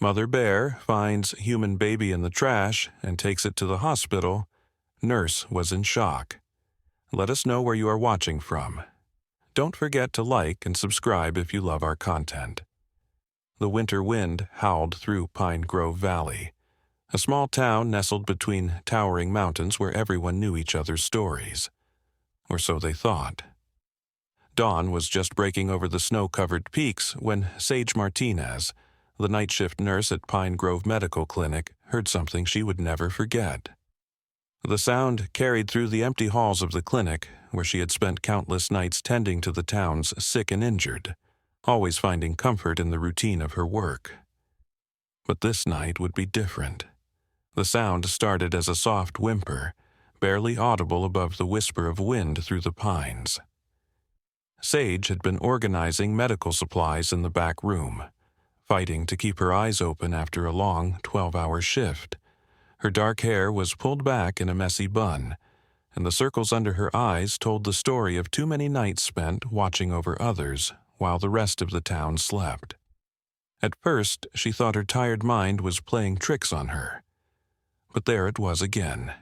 Mother Bear finds human baby in the trash and takes it to the hospital. Nurse was in shock. Let us know where you are watching from. Don't forget to like and subscribe if you love our content. The winter wind howled through Pine Grove Valley, a small town nestled between towering mountains where everyone knew each other's stories. Or so they thought. Dawn was just breaking over the snow-covered peaks when Sage Martinez, the night shift nurse at Pine Grove Medical Clinic, heard something she would never forget. The sound carried through the empty halls of the clinic, where she had spent countless nights tending to the town's sick and injured, always finding comfort in the routine of her work. But this night would be different. The sound started as a soft whimper, barely audible above the whisper of wind through the pines. Sage had been organizing medical supplies in the back room, fighting to keep her eyes open after a long 12-hour shift. Her dark hair was pulled back in a messy bun, and the circles under her eyes told the story of too many nights spent watching over others while the rest of the town slept. At first, she thought her tired mind was playing tricks on her. But there it was again,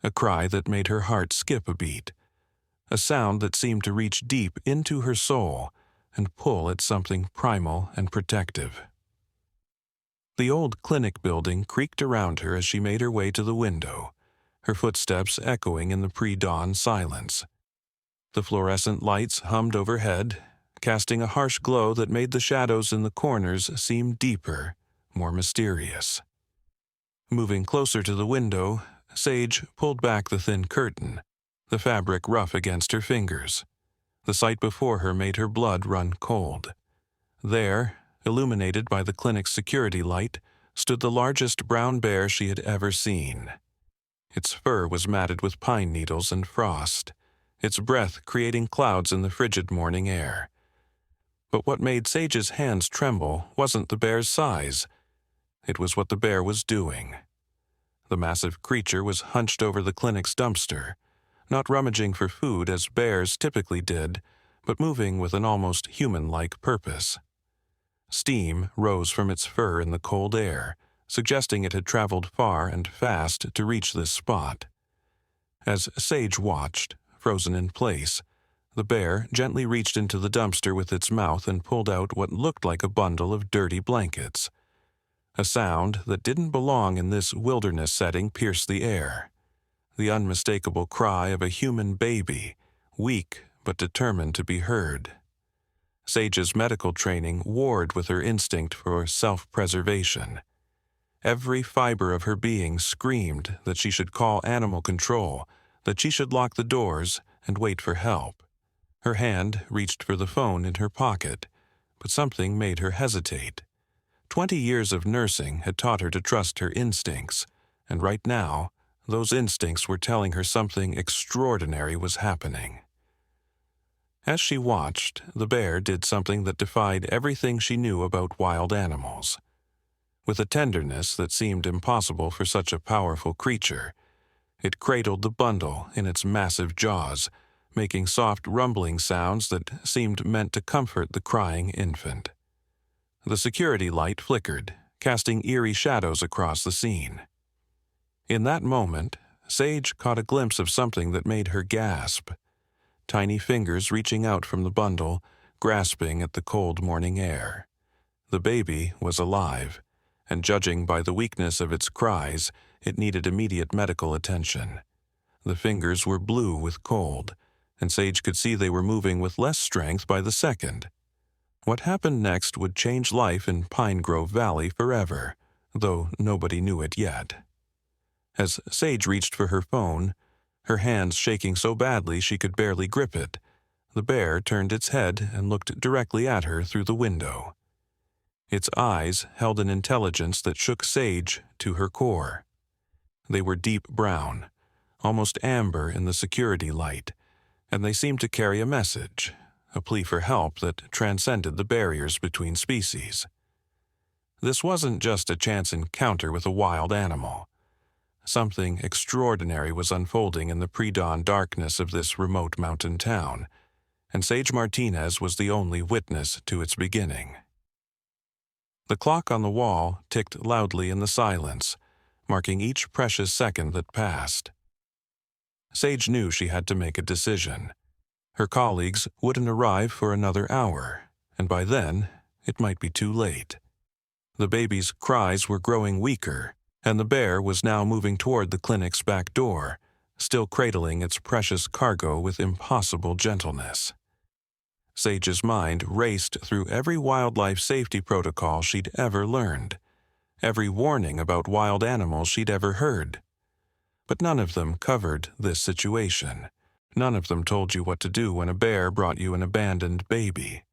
a cry that made her heart skip a beat, a sound that seemed to reach deep into her soul and pull at something primal and protective. The old clinic building creaked around her as she made her way to the window, her footsteps echoing in the pre-dawn silence. The fluorescent lights hummed overhead, casting a harsh glow that made the shadows in the corners seem deeper, more mysterious. Moving closer to the window, Sage pulled back the thin curtain, the fabric rough against her fingers. The sight before her made her blood run cold. There, illuminated by the clinic's security light, stood the largest brown bear she had ever seen. Its fur was matted with pine needles and frost, its breath creating clouds in the frigid morning air. But what made Sage's hands tremble wasn't the bear's size. It was what the bear was doing. The massive creature was hunched over the clinic's dumpster, not rummaging for food as bears typically did, but moving with an almost human-like purpose. Steam rose from its fur in the cold air, suggesting it had traveled far and fast to reach this spot. As Sage watched, frozen in place, the bear gently reached into the dumpster with its mouth and pulled out what looked like a bundle of dirty blankets. A sound that didn't belong in this wilderness setting pierced the air. The unmistakable cry of a human baby, weak but determined to be heard. Sage's medical training warred with her instinct for self-preservation. Every fiber of her being screamed that she should call animal control, that she should lock the doors and wait for help. Her hand reached for the phone in her pocket, but something made her hesitate. 20 years of nursing had taught her to trust her instincts, and right now, those instincts were telling her something extraordinary was happening. As she watched, the bear did something that defied everything she knew about wild animals. With a tenderness that seemed impossible for such a powerful creature, it cradled the bundle in its massive jaws, making soft rumbling sounds that seemed meant to comfort the crying infant. The security light flickered, casting eerie shadows across the scene. In that moment, Sage caught a glimpse of something that made her gasp. Tiny fingers reaching out from the bundle, grasping at the cold morning air. The baby was alive, and judging by the weakness of its cries, it needed immediate medical attention. The fingers were blue with cold, and Sage could see they were moving with less strength by the second. What happened next would change life in Pine Grove Valley forever, though nobody knew it yet. As Sage reached for her phone, her hands shaking so badly she could barely grip it, the bear turned its head and looked directly at her through the window. Its eyes held an intelligence that shook Sage to her core. They were deep brown, almost amber in the security light, and they seemed to carry a message, a plea for help that transcended the barriers between species. This wasn't just a chance encounter with a wild animal. Something extraordinary was unfolding in the pre-dawn darkness of this remote mountain town, and Sage Martinez was the only witness to its beginning. The clock on the wall ticked loudly in the silence, marking each precious second that passed. Sage knew she had to make a decision. Her colleagues wouldn't arrive for another hour, and by then, it might be too late. The baby's cries were growing weaker, and the bear was now moving toward the clinic's back door, still cradling its precious cargo with impossible gentleness. Sage's mind raced through every wildlife safety protocol she'd ever learned, every warning about wild animals she'd ever heard. But none of them covered this situation. None of them told you what to do when a bear brought you an abandoned baby.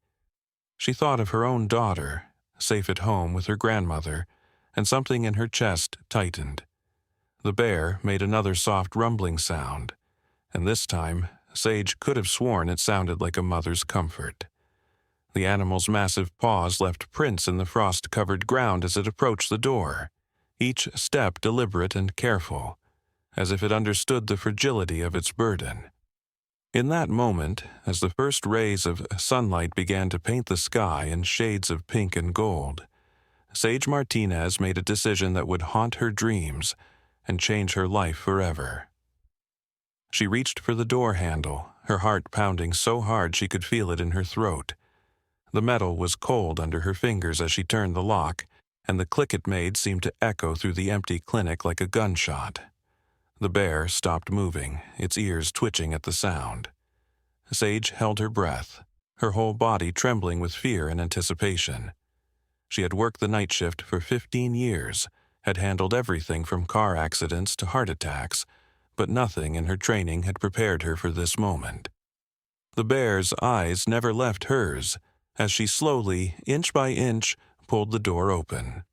She thought of her own daughter, safe at home with her grandmother, and something in her chest tightened. The bear made another soft rumbling sound, and this time Sage could have sworn it sounded like a mother's comfort. The animal's massive paws left prints in the frost-covered ground as it approached the door, each step deliberate and careful, as if it understood the fragility of its burden. In that moment, as the first rays of sunlight began to paint the sky in shades of pink and gold, Sage Martinez made a decision that would haunt her dreams and change her life forever. She reached for the door handle, her heart pounding so hard she could feel it in her throat. The metal was cold under her fingers as she turned the lock, and the click it made seemed to echo through the empty clinic like a gunshot. The bear stopped moving, its ears twitching at the sound. Sage held her breath, her whole body trembling with fear and anticipation. She had worked the night shift for 15 years, had handled everything from car accidents to heart attacks, but nothing in her training had prepared her for this moment. The bear's eyes never left hers as she slowly, inch by inch, pulled the door open.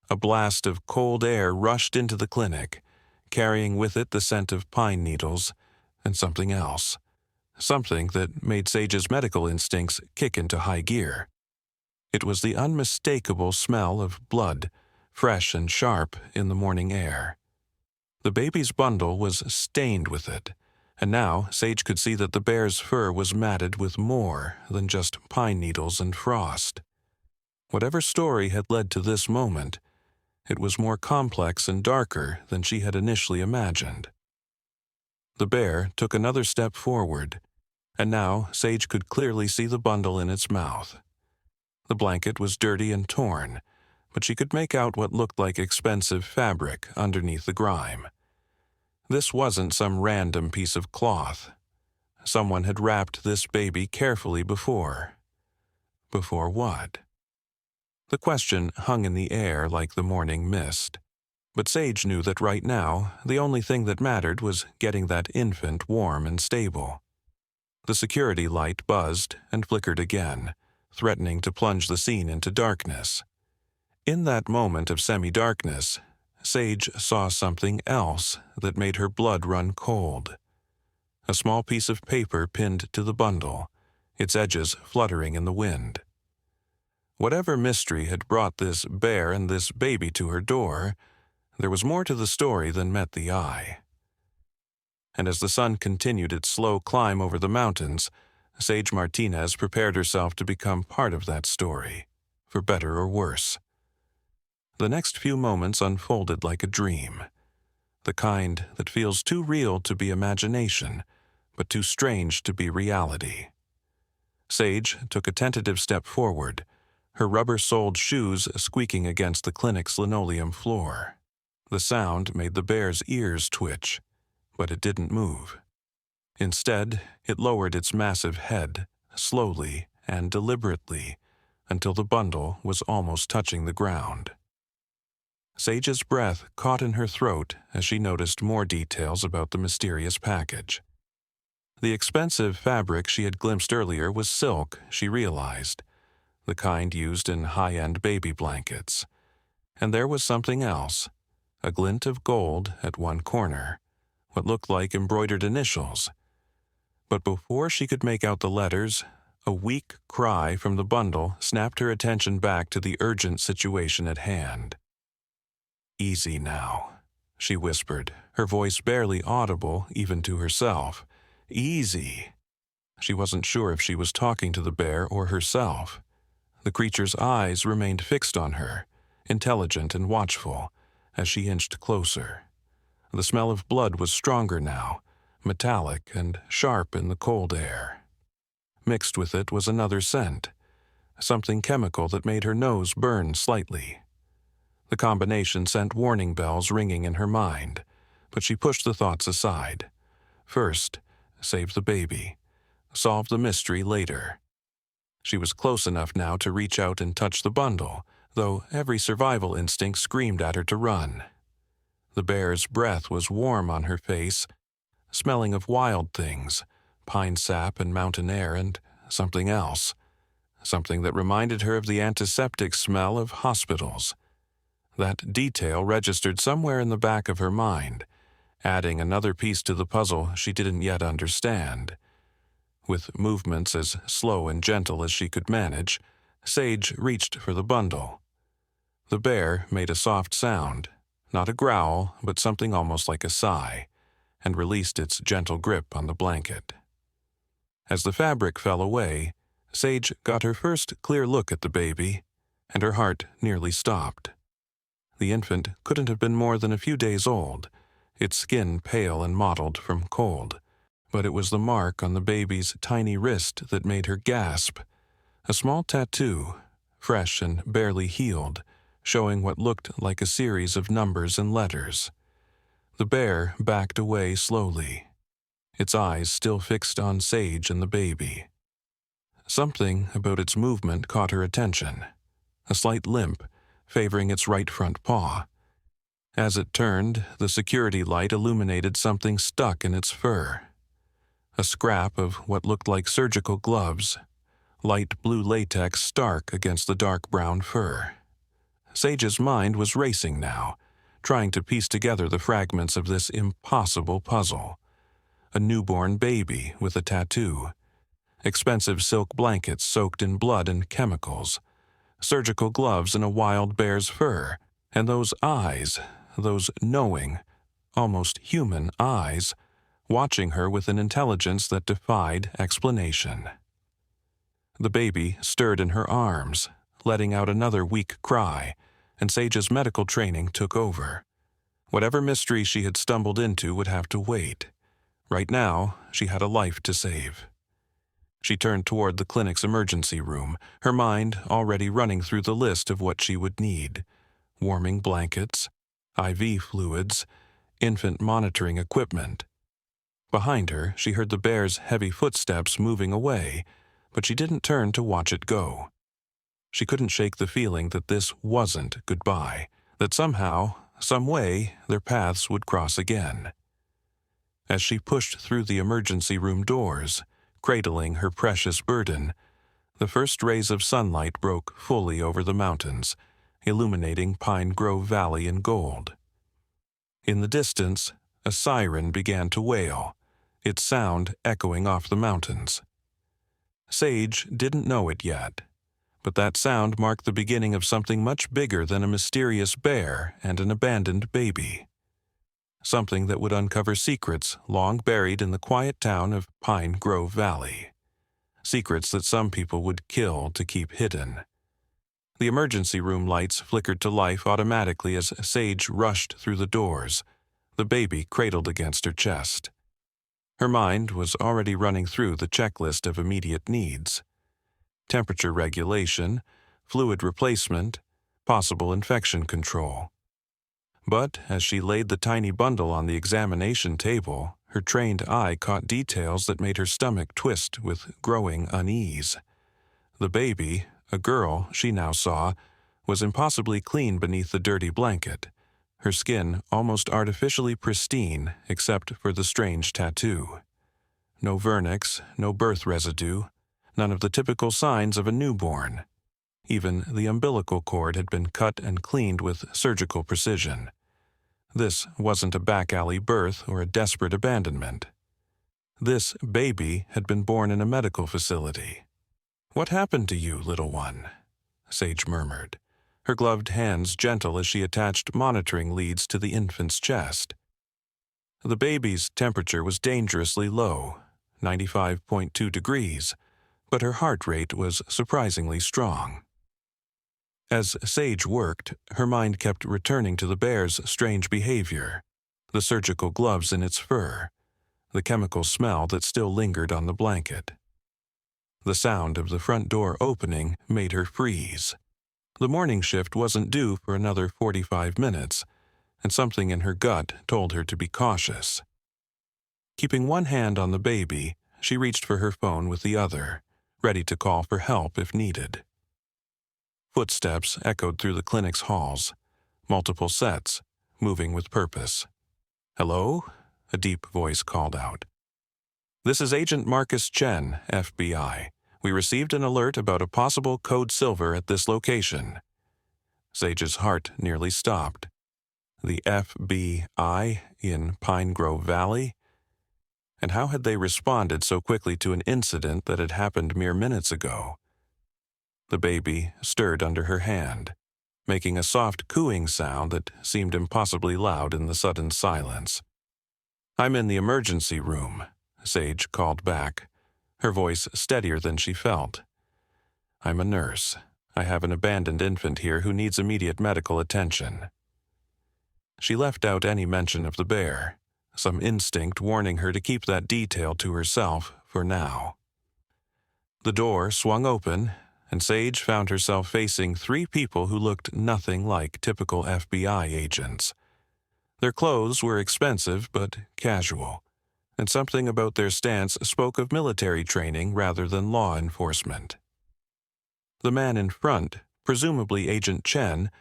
A blast of cold air rushed into the clinic, carrying with it the scent of pine needles and something else, something that made Sage's medical instincts kick into high gear. It was the unmistakable smell of blood, fresh and sharp in the morning air. The baby's bundle was stained with it, and now Sage could see that the bear's fur was matted with more than just pine needles and frost. Whatever story had led to this moment, it was more complex and darker than she had initially imagined. The bear took another step forward, and now Sage could clearly see the bundle in its mouth. The blanket was dirty and torn, but she could make out what looked like expensive fabric underneath the grime. This wasn't some random piece of cloth. Someone had wrapped this baby carefully before. Before what? The question hung in the air like the morning mist. But Sage knew that right now, the only thing that mattered was getting that infant warm and stable. The security light buzzed and flickered again, threatening to plunge the scene into darkness. In that moment of semi-darkness, Sage saw something else that made her blood run cold. A small piece of paper pinned to the bundle, its edges fluttering in the wind. Whatever mystery had brought this bear and this baby to her door, there was more to the story than met the eye. And as the sun continued its slow climb over the mountains, Sage Martinez prepared herself to become part of that story, for better or worse. The next few moments unfolded like a dream, the kind that feels too real to be imagination, but too strange to be reality. Sage took a tentative step forward, her rubber-soled shoes squeaking against the clinic's linoleum floor. The sound made the bear's ears twitch, but it didn't move. Instead, it lowered its massive head, slowly and deliberately, until the bundle was almost touching the ground. Sage's breath caught in her throat as she noticed more details about the mysterious package. The expensive fabric she had glimpsed earlier was silk, she realized, the kind used in high-end baby blankets. And there was something else, a glint of gold at one corner, what looked like embroidered initials. But before she could make out the letters, a weak cry from the bundle snapped her attention back to the urgent situation at hand. "Easy now," she whispered, her voice barely audible even to herself. "Easy." She wasn't sure if she was talking to the bear or herself. The creature's eyes remained fixed on her, intelligent and watchful, as she inched closer. The smell of blood was stronger now, metallic and sharp in the cold air. Mixed with it was another scent, something chemical that made her nose burn slightly. The combination sent warning bells ringing in her mind, but she pushed the thoughts aside. First, save the baby. Solve the mystery later. She was close enough now to reach out and touch the bundle, though every survival instinct screamed at her to run. The bear's breath was warm on her face, smelling of wild things, pine sap and mountain air and something else, something that reminded her of the antiseptic smell of hospitals. That detail registered somewhere in the back of her mind, adding another piece to the puzzle she didn't yet understand. With movements as slow and gentle as she could manage, Sage reached for the bundle. The bear made a soft sound, not a growl, but something almost like a sigh, and released its gentle grip on the blanket. As the fabric fell away, Sage got her first clear look at the baby, and her heart nearly stopped. The infant couldn't have been more than a few days old, its skin pale and mottled from cold, but it was the mark on the baby's tiny wrist that made her gasp. A small tattoo, fresh and barely healed, showing what looked like a series of numbers and letters. The bear backed away slowly, its eyes still fixed on Sage and the baby. Something about its movement caught her attention, a slight limp favoring its right front paw. As it turned, the security light illuminated something stuck in its fur. A scrap of what looked like surgical gloves, light blue latex stark against the dark brown fur. Sage's mind was racing now, trying to piece together the fragments of this impossible puzzle. A newborn baby with a tattoo, expensive silk blankets soaked in blood and chemicals, surgical gloves in a wild bear's fur, and those eyes, those knowing, almost human eyes, watching her with an intelligence that defied explanation. The baby stirred in her arms, letting out another weak cry, and Sage's medical training took over. Whatever mystery she had stumbled into would have to wait. Right now, she had a life to save. She turned toward the clinic's emergency room, her mind already running through the list of what she would need: warming blankets, IV fluids, infant monitoring equipment. Behind her, she heard the bear's heavy footsteps moving away, but she didn't turn to watch it go. She couldn't shake the feeling that this wasn't goodbye, that somehow, some way, their paths would cross again. As she pushed through the emergency room doors, cradling her precious burden, the first rays of sunlight broke fully over the mountains, illuminating Pine Grove Valley in gold. In the distance, a siren began to wail, its sound echoing off the mountains. Sage didn't know it yet, but that sound marked the beginning of something much bigger than a mysterious bear and an abandoned baby. Something that would uncover secrets long buried in the quiet town of Pine Grove Valley. Secrets that some people would kill to keep hidden. The emergency room lights flickered to life automatically as Sage rushed through the doors, the baby cradled against her chest. Her mind was already running through the checklist of immediate needs: temperature regulation, fluid replacement, possible infection control. But as she laid the tiny bundle on the examination table, her trained eye caught details that made her stomach twist with growing unease. The baby, a girl she now saw, was impossibly clean beneath the dirty blanket, her skin almost artificially pristine except for the strange tattoo. No vernix, no birth residue, none of the typical signs of a newborn. Even the umbilical cord had been cut and cleaned with surgical precision. This wasn't a back alley birth or a desperate abandonment. This baby had been born in a medical facility. "What happened to you, little one?" Sage murmured, her gloved hands gentle as she attached monitoring leads to the infant's chest. The baby's temperature was dangerously low, 95.2 degrees, but her heart rate was surprisingly strong. As Sage worked, her mind kept returning to the bear's strange behavior, the surgical gloves in its fur, the chemical smell that still lingered on the blanket. The sound of the front door opening made her freeze. The morning shift wasn't due for another 45 minutes, and something in her gut told her to be cautious. Keeping one hand on the baby, she reached for her phone with the other, ready to call for help if needed. Footsteps echoed through the clinic's halls, multiple sets, moving with purpose. "Hello?" a deep voice called out. "This is Agent Marcus Chen, FBI. We received an alert about a possible code silver at this location." Sage's heart nearly stopped. The FBI in Pine Grove Valley? And how had they responded so quickly to an incident that had happened mere minutes ago? The baby stirred under her hand, making a soft cooing sound that seemed impossibly loud in the sudden silence. "I'm in the emergency room," Sage called back, her voice steadier than she felt. "I'm a nurse. I have an abandoned infant here who needs immediate medical attention." She left out any mention of the bear, some instinct warning her to keep that detail to herself for now. The door swung open, and Sage found herself facing three people who looked nothing like typical FBI agents. Their clothes were expensive but casual, and something about their stance spoke of military training rather than law enforcement. The man in front, presumably Agent Chen,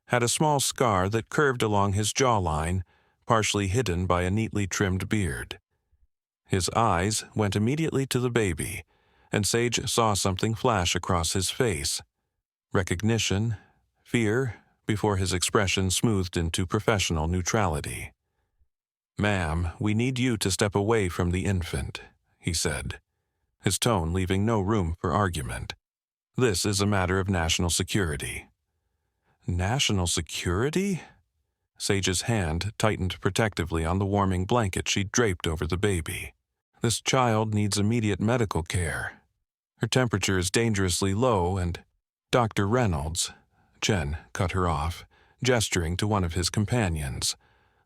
had a small scar that curved along his jawline, partially hidden by a neatly trimmed beard. His eyes went immediately to the baby, and Sage saw something flash across his face. Recognition, fear, before his expression smoothed into professional neutrality. "Ma'am, we need you to step away from the infant," he said, his tone leaving no room for argument. "This is a matter of national security." National security? Sage's hand tightened protectively on the warming blanket she draped over the baby. "This child needs immediate medical care. Her temperature is dangerously low and—" "Dr. Reynolds," Chen cut her off, gesturing to one of his companions,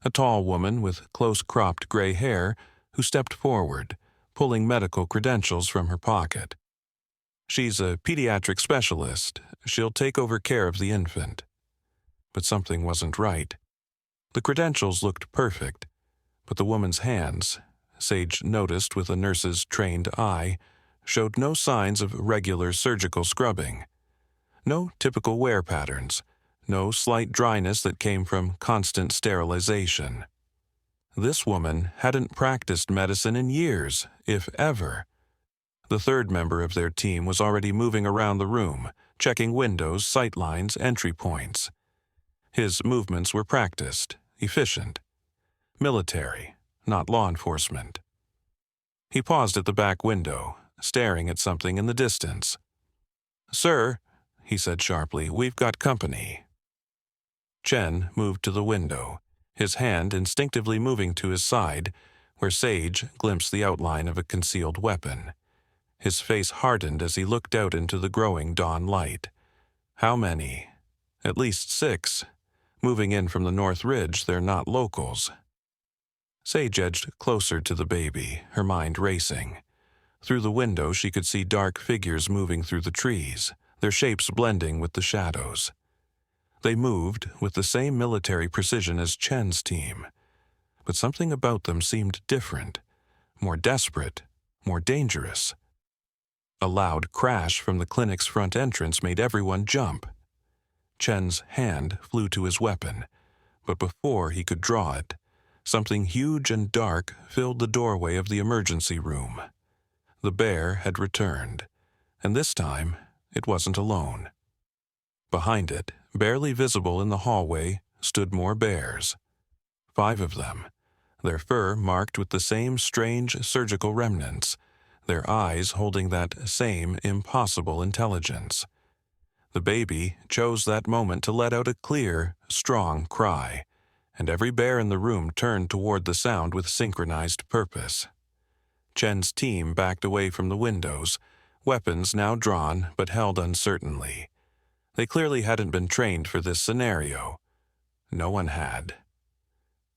a tall woman with close-cropped gray hair who stepped forward, pulling medical credentials from her pocket. "She's a pediatric specialist. She'll take over care of the infant." But something wasn't right. The credentials looked perfect, but the woman's hands, Sage noticed with a nurse's trained eye, showed no signs of regular surgical scrubbing. No typical wear patterns, no slight dryness that came from constant sterilization. This woman hadn't practiced medicine in years, if ever. The third member of their team was already moving around the room, checking windows, sightlines, entry points. His movements were practiced, efficient. Military, not law enforcement. He paused at the back window, staring at something in the distance. "Sir," he said sharply, "we've got company." Chen moved to the window, his hand instinctively moving to his side, where Sage glimpsed the outline of a concealed weapon. His face hardened as he looked out into the growing dawn light. How many? At least 6. Moving in from the North Ridge, they're not locals. Sage edged closer to the baby, her mind racing. Through the window she could see dark figures moving through the trees, their shapes blending with the shadows. They moved with the same military precision as Chen's team, but something about them seemed different, more desperate, more dangerous. A loud crash from the clinic's front entrance made everyone jump. Chen's hand flew to his weapon, but before he could draw it, something huge and dark filled the doorway of the emergency room. The bear had returned, and this time it wasn't alone. Behind it, barely visible in the hallway, stood more bears. 5 of them, their fur marked with the same strange surgical remnants, their eyes holding that same impossible intelligence. The baby chose that moment to let out a clear, strong cry, and every bear in the room turned toward the sound with synchronized purpose. Chen's team backed away from the windows, weapons now drawn but held uncertainly. They clearly hadn't been trained for this scenario. No one had.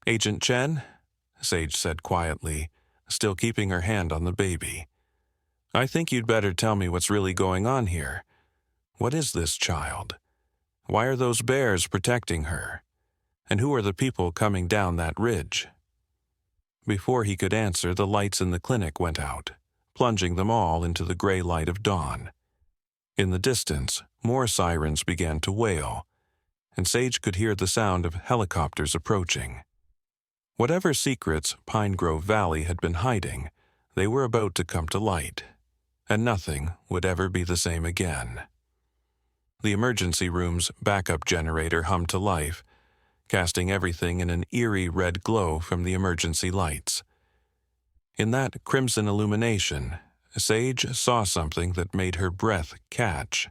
"Agent Chen," Sage said quietly, still keeping her hand on the baby. "I think you'd better tell me what's really going on here. What is this child? Why are those bears protecting her? And who are the people coming down that ridge?" Before he could answer, the lights in the clinic went out, plunging them all into the gray light of dawn. In the distance, more sirens began to wail, and Sage could hear the sound of helicopters approaching. Whatever secrets Pine Grove Valley had been hiding, they were about to come to light, and nothing would ever be the same again. The emergency room's backup generator hummed to life, casting everything in an eerie red glow from the emergency lights. In that crimson illumination, Sage saw something that made her breath catch.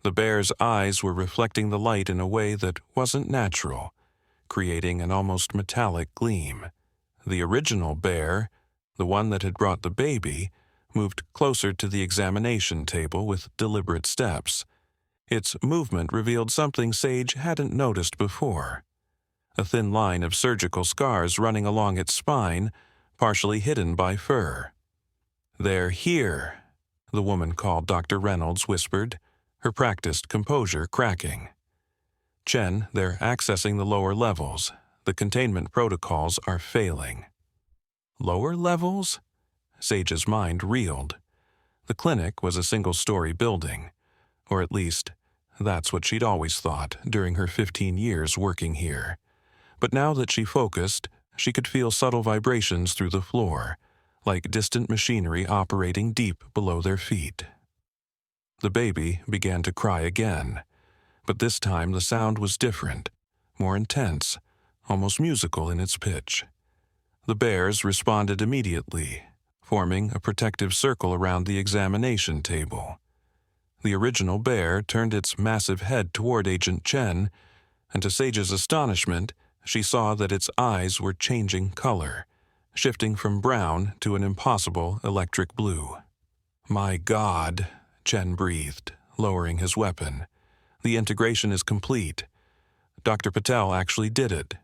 The bear's eyes were reflecting the light in a way that wasn't natural, creating an almost metallic gleam. The original bear, the one that had brought the baby, moved closer to the examination table with deliberate steps. Its movement revealed something Sage hadn't noticed before: a thin line of surgical scars running along its spine, partially hidden by fur. "They're here," the woman called Dr. Reynolds whispered, her practiced composure cracking. "Chen, they're accessing the lower levels. The containment protocols are failing." Lower levels? Sage's mind reeled. The clinic was a single-story building, or at least, that's what she'd always thought during her 15 years working here. But now that she focused, she could feel subtle vibrations through the floor, like distant machinery operating deep below their feet. The baby began to cry again, but this time the sound was different, more intense, almost musical in its pitch. The bears responded immediately, forming a protective circle around the examination table. The original bear turned its massive head toward Agent Chen, and to Sage's astonishment, she saw that its eyes were changing color, shifting from brown to an impossible electric blue. "My God," Chen breathed, lowering his weapon. "The integration is complete. Dr. Patel actually did it."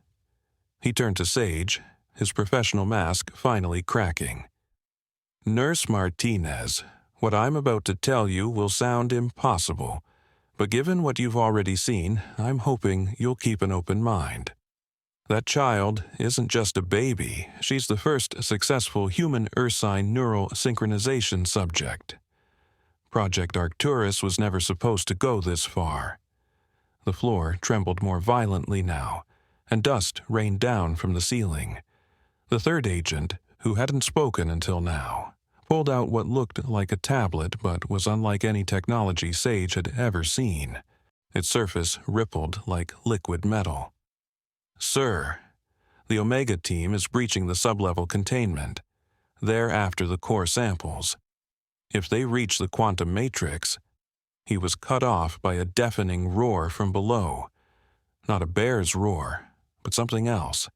He turned to Sage, his professional mask finally cracking. "Nurse Martinez, what I'm about to tell you will sound impossible, but given what you've already seen, I'm hoping you'll keep an open mind. That child isn't just a baby, she's the first successful human ursine neural synchronization subject. Project Arcturus was never supposed to go this far." The floor trembled more violently now, and dust rained down from the ceiling. The third agent, who hadn't spoken until now, pulled out what looked like a tablet but was unlike any technology Sage had ever seen. Its surface rippled like liquid metal. "Sir, the Omega team is breaching the sublevel containment. They're after the core samples. If they reach the quantum matrix..." He was cut off by a deafening roar from below. Not a bear's roar, but something else.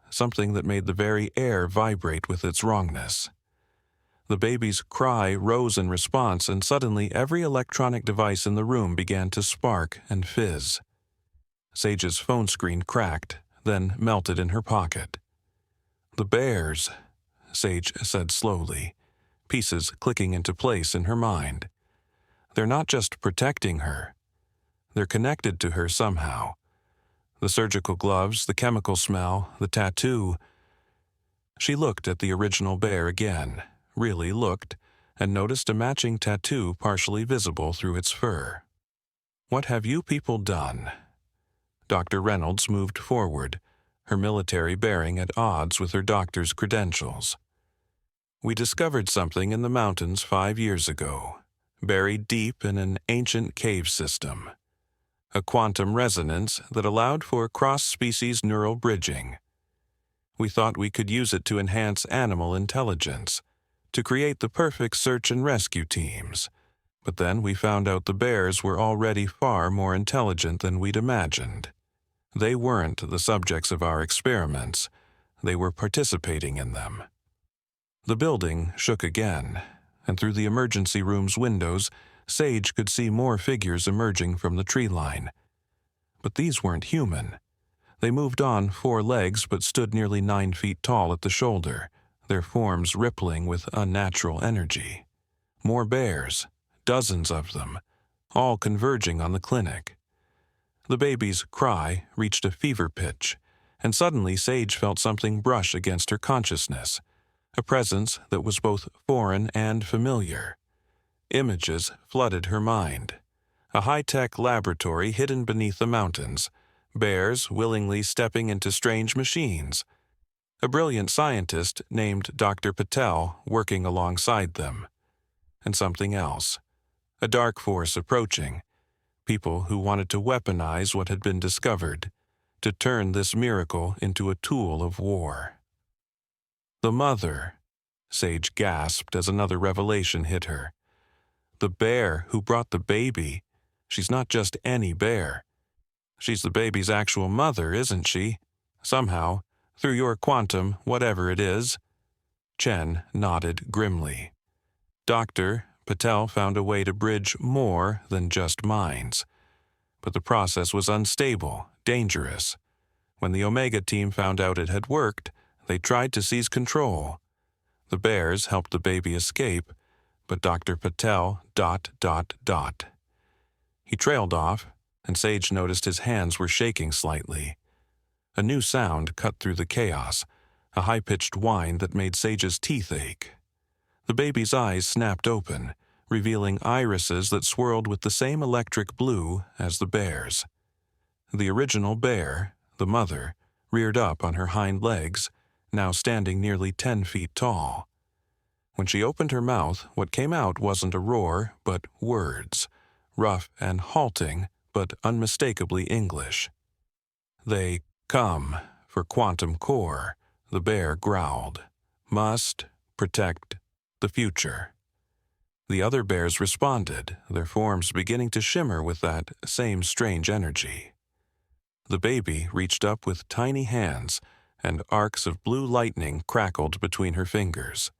Something that made the very air vibrate with its wrongness. The baby's cry rose in response, and suddenly every electronic device in the room began to spark and fizz. Sage's phone screen cracked, then melted in her pocket. "The bears," Sage said slowly, pieces clicking into place in her mind. "They're not just protecting her. They're connected to her somehow. The surgical gloves, the chemical smell, the tattoo." She looked at the original bear again, really looked, and noticed a matching tattoo partially visible through its fur. "What have you people done?" Dr. Reynolds moved forward, her military bearing at odds with her doctor's credentials. "We discovered something in the mountains 5 years ago, buried deep in an ancient cave system. A quantum resonance that allowed for cross-species neural bridging. We thought we could use it to enhance animal intelligence, to create the perfect search and rescue teams. But then we found out the bears were already far more intelligent than we'd imagined. They weren't the subjects of our experiments. They were participating in them." The building shook again, and through the emergency room's windows, Sage could see more figures emerging from the tree line. But these weren't human. They moved on 4 legs but stood nearly 9 feet tall at the shoulder, their forms rippling with unnatural energy. More bears, dozens of them, all converging on the clinic. The baby's cry reached a fever pitch, and suddenly Sage felt something brush against her consciousness, a presence that was both foreign and familiar. Images flooded her mind. A high-tech laboratory hidden beneath the mountains, bears willingly stepping into strange machines. A brilliant scientist named Dr. Patel working alongside them. And something else. A dark force approaching. People who wanted to weaponize what had been discovered, to turn this miracle into a tool of war. The mother, Sage gasped as another revelation hit her. The bear who brought the baby, she's not just any bear. She's the baby's actual mother, isn't she? Somehow, through your quantum, whatever it is. Chen nodded grimly. Dr. Patel found a way to bridge more than just minds. But the process was unstable, dangerous. When the Omega team found out it had worked, they tried to seize control. The bears helped the baby escape, but Dr. Patel ... He trailed off, and Sage noticed his hands were shaking slightly. A new sound cut through the chaos, a high-pitched whine that made Sage's teeth ache. The baby's eyes snapped open, revealing irises that swirled with the same electric blue as the bear's. The original bear, the mother, reared up on her hind legs, now standing nearly 10 feet tall. When she opened her mouth, what came out wasn't a roar, but words, rough and halting, but unmistakably English. They come for quantum core, the bear growled. Must protect the future. The other bears responded, their forms beginning to shimmer with that same strange energy. The baby reached up with tiny hands, and arcs of blue lightning crackled between her fingers.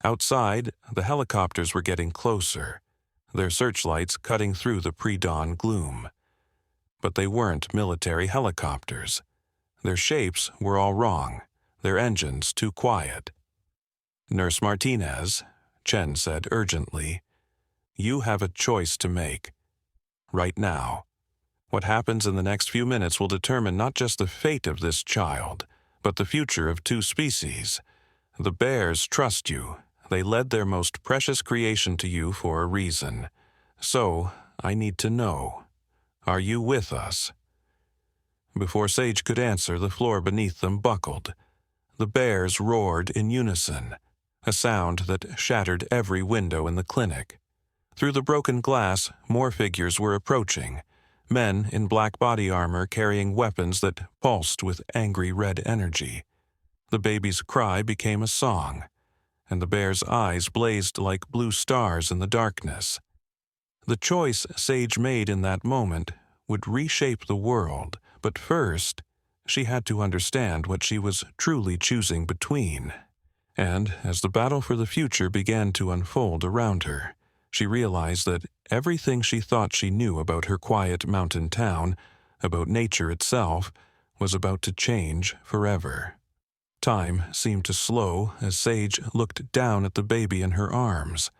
Outside, the helicopters were getting closer, their searchlights cutting through the pre-dawn gloom. But they weren't military helicopters. Their shapes were all wrong, their engines too quiet. Nurse Martinez, Chen said urgently, you have a choice to make. Right now. What happens in the next few minutes will determine not just the fate of this child, but the future of 2 species. The bears trust you. They led their most precious creation to you for a reason. So, I need to know. Are you with us? Before Sage could answer, the floor beneath them buckled. The bears roared in unison, a sound that shattered every window in the clinic. Through the broken glass, more figures were approaching, men in black body armor carrying weapons that pulsed with angry red energy. The baby's cry became a song, and the bear's eyes blazed like blue stars in the darkness. The choice Sage made in that moment would reshape the world, but first, she had to understand what she was truly choosing between. And as the battle for the future began to unfold around her, she realized that everything she thought she knew about her quiet mountain town, about nature itself, was about to change forever. Time seemed to slow as Sage looked down at the baby in her arms.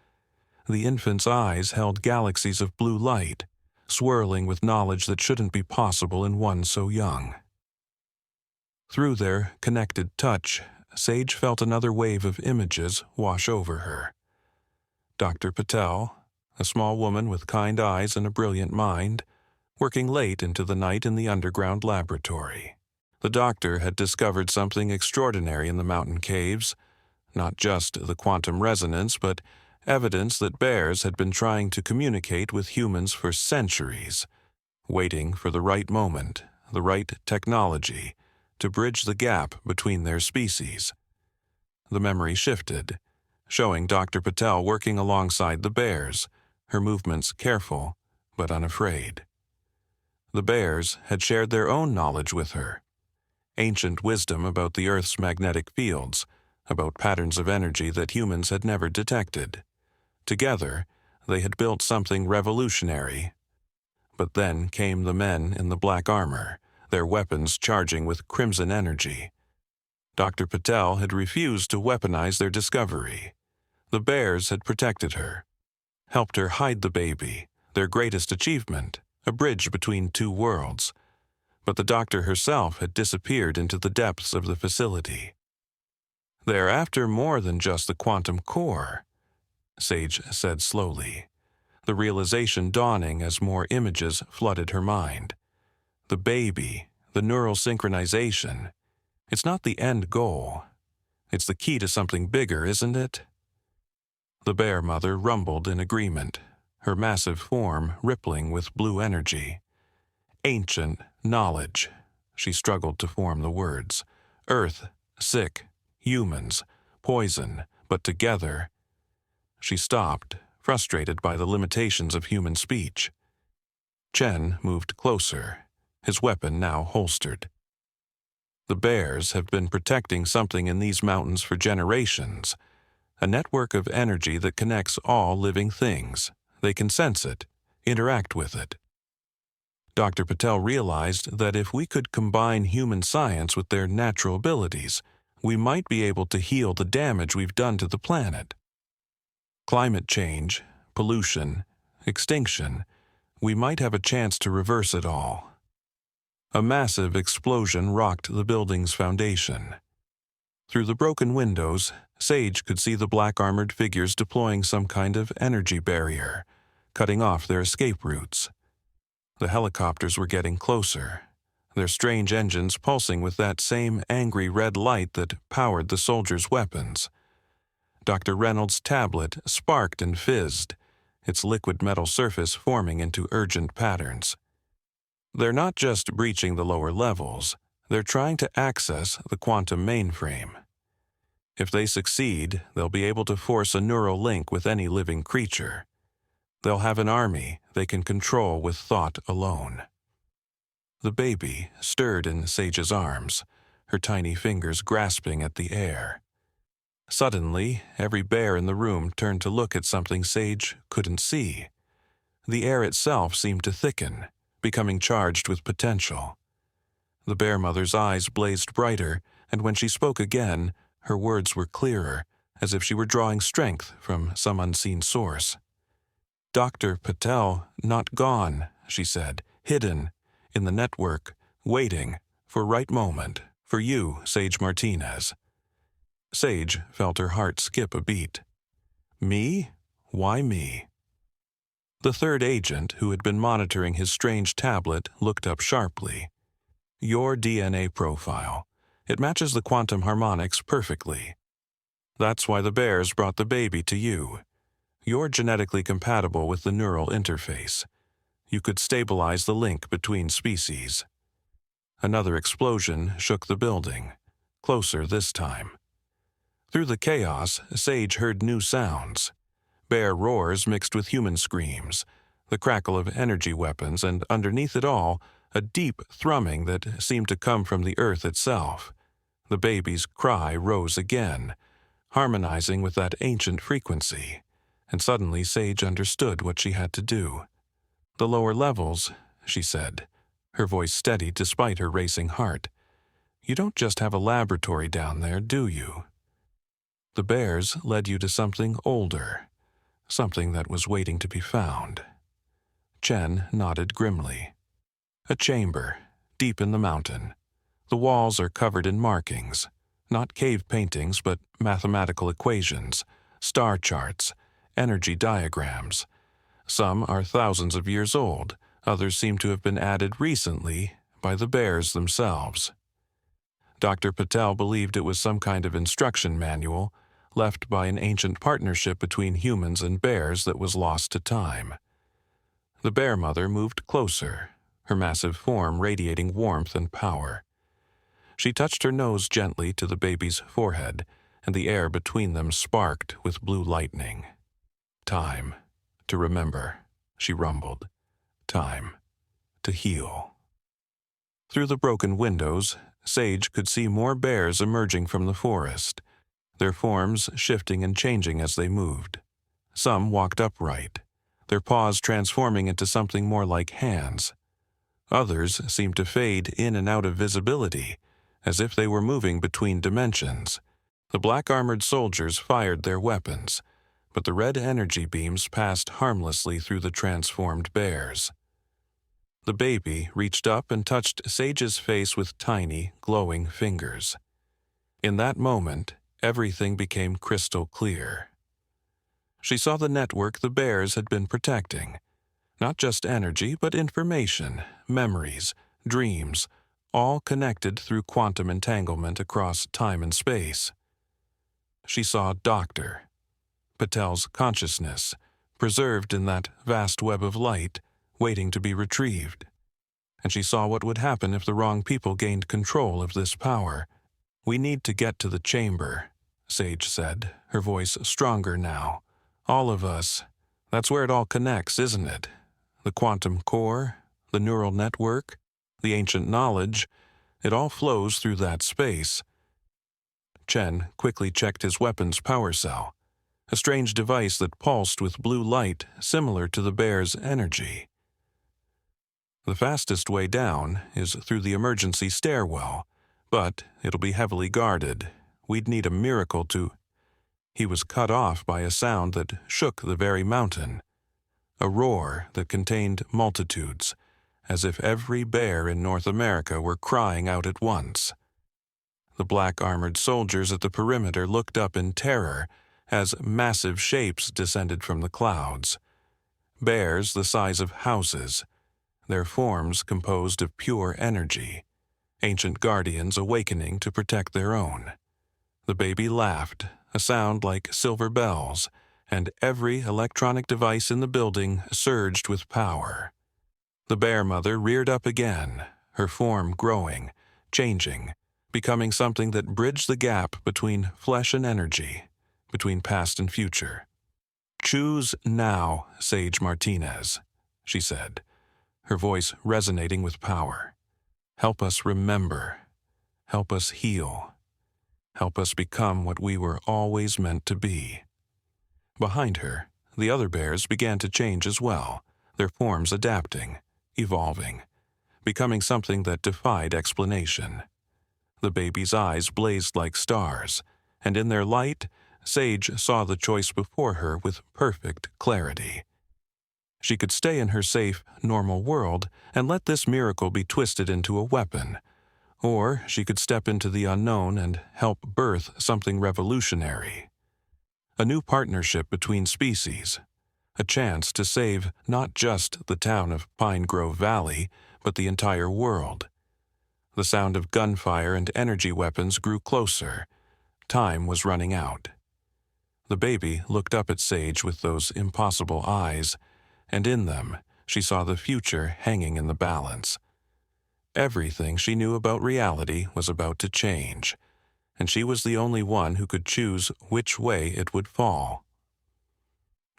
The infant's eyes held galaxies of blue light, swirling with knowledge that shouldn't be possible in one so young. Through their connected touch, Sage felt another wave of images wash over her. Dr. Patel, a small woman with kind eyes and a brilliant mind, working late into the night in the underground laboratory. The doctor had discovered something extraordinary in the mountain caves, not just the quantum resonance, but evidence that bears had been trying to communicate with humans for centuries, waiting for the right moment, the right technology, to bridge the gap between their species. The memory shifted, showing Dr. Patel working alongside the bears, her movements careful but unafraid. The bears had shared their own knowledge with her, ancient wisdom about the Earth's magnetic fields, about patterns of energy that humans had never detected. Together, they had built something revolutionary. But then came the men in the black armor, their weapons charging with crimson energy. Dr. Patel had refused to weaponize their discovery. The bears had protected her, helped her hide the baby, their greatest achievement, a bridge between two worlds. But the doctor herself had disappeared into the depths of the facility. "They're after more than just the quantum core," Sage said slowly, the realization dawning as more images flooded her mind. "The baby, the neural synchronization, it's not the end goal. It's the key to something bigger, isn't it?" The bear mother rumbled in agreement, her massive form rippling with blue energy. "Ancient knowledge," she struggled to form the words. "Earth, sick, humans, poison, but together." She stopped, frustrated by the limitations of human speech. Chen moved closer, his weapon now holstered. "The bears have been protecting something in these mountains for generations, a network of energy that connects all living things. They can sense it, interact with it." Dr. Patel realized that if we could combine human science with their natural abilities, we might be able to heal the damage we've done to the planet. Climate change, pollution, extinction, we might have a chance to reverse it all. A massive explosion rocked the building's foundation. Through the broken windows, Sage could see the black-armored figures deploying some kind of energy barrier, cutting off their escape routes. The helicopters were getting closer, their strange engines pulsing with that same angry red light that powered the soldiers' weapons. Dr. Reynolds' tablet sparked and fizzed, its liquid metal surface forming into urgent patterns. "They're not just breaching the lower levels, they're trying to access the quantum mainframe. If they succeed, they'll be able to force a neural link with any living creature. They'll have an army they can control with thought alone." The baby stirred in Sage's arms, her tiny fingers grasping at the air. Suddenly, every bear in the room turned to look at something Sage couldn't see. The air itself seemed to thicken, becoming charged with potential. The bear mother's eyes blazed brighter, and when she spoke again, her words were clearer, as if she were drawing strength from some unseen source. "Dr. Patel, not gone," she said, "hidden, in the network, waiting, for right moment, for you, Sage Martinez." Sage felt her heart skip a beat. "Me? Why me?" The third agent, who had been monitoring his strange tablet, looked up sharply. "Your DNA profile. It matches the quantum harmonics perfectly. That's why the bears brought the baby to you. You're genetically compatible with the neural interface. You could stabilize the link between species." Another explosion shook the building, closer this time. Through the chaos, Sage heard new sounds. Bear roars mixed with human screams, the crackle of energy weapons, and underneath it all, a deep thrumming that seemed to come from the earth itself. The baby's cry rose again, harmonizing with that ancient frequency, and suddenly Sage understood what she had to do. "The lower levels," she said, her voice steady despite her racing heart. "You don't just have a laboratory down there, do you? The bears led you to something older, something that was waiting to be found." Chen nodded grimly. "A chamber, deep in the mountain. The walls are covered in markings, not cave paintings but mathematical equations, star charts, energy diagrams. Some are thousands of years old, others seem to have been added recently by the bears themselves." Dr. Patel believed it was some kind of instruction manual left by an ancient partnership between humans and bears that was lost to time. The bear mother moved closer, her massive form radiating warmth and power. She touched her nose gently to the baby's forehead, and the air between them sparked with blue lightning. "Time to remember," she rumbled. "Time to heal." Through the broken windows, Sage could see more bears emerging from the forest, their forms shifting and changing as they moved. Some walked upright, their paws transforming into something more like hands. Others seemed to fade in and out of visibility, as if they were moving between dimensions. The black-armored soldiers fired their weapons, but the red energy beams passed harmlessly through the transformed bears. The baby reached up and touched Sage's face with tiny, glowing fingers. In that moment, everything became crystal clear. She saw the network the bears had been protecting. Not just energy, but information, memories, dreams, all connected through quantum entanglement across time and space. She saw Dr. Patel's consciousness, preserved in that vast web of light, waiting to be retrieved. And she saw what would happen if the wrong people gained control of this power. "We need to get to the chamber," Sage said, her voice stronger now. "All of us. That's where it all connects, isn't it? The quantum core, the neural network, the ancient knowledge, it all flows through that space." Chen quickly checked his weapon's power cell, a strange device that pulsed with blue light similar to the bear's energy. "The fastest way down is through the emergency stairwell, but it'll be heavily guarded. We'd need a miracle to—" He was cut off by a sound that shook the very mountain, a roar that contained multitudes, as if every bear in North America were crying out at once. The black-armored soldiers at the perimeter looked up in terror as massive shapes descended from the clouds. Bears the size of houses, their forms composed of pure energy, ancient guardians awakening to protect their own. The baby laughed, a sound like silver bells, and every electronic device in the building surged with power. The bear mother reared up again, her form growing, changing, becoming something that bridged the gap between flesh and energy, between past and future. "Choose now, Sage Martinez," she said, her voice resonating with power. "Help us remember. Help us heal. Help us become what we were always meant to be." Behind her, the other bears began to change as well, their forms adapting, evolving, becoming something that defied explanation. The baby's eyes blazed like stars, and in their light, Sage saw the choice before her with perfect clarity. She could stay in her safe, normal world and let this miracle be twisted into a weapon, or she could step into the unknown and help birth something revolutionary. A new partnership between species, a chance to save not just the town of Pine Grove Valley, but the entire world. The sound of gunfire and energy weapons grew closer. Time was running out. The baby looked up at Sage with those impossible eyes, and in them she saw the future hanging in the balance. Everything she knew about reality was about to change, and she was the only one who could choose which way it would fall.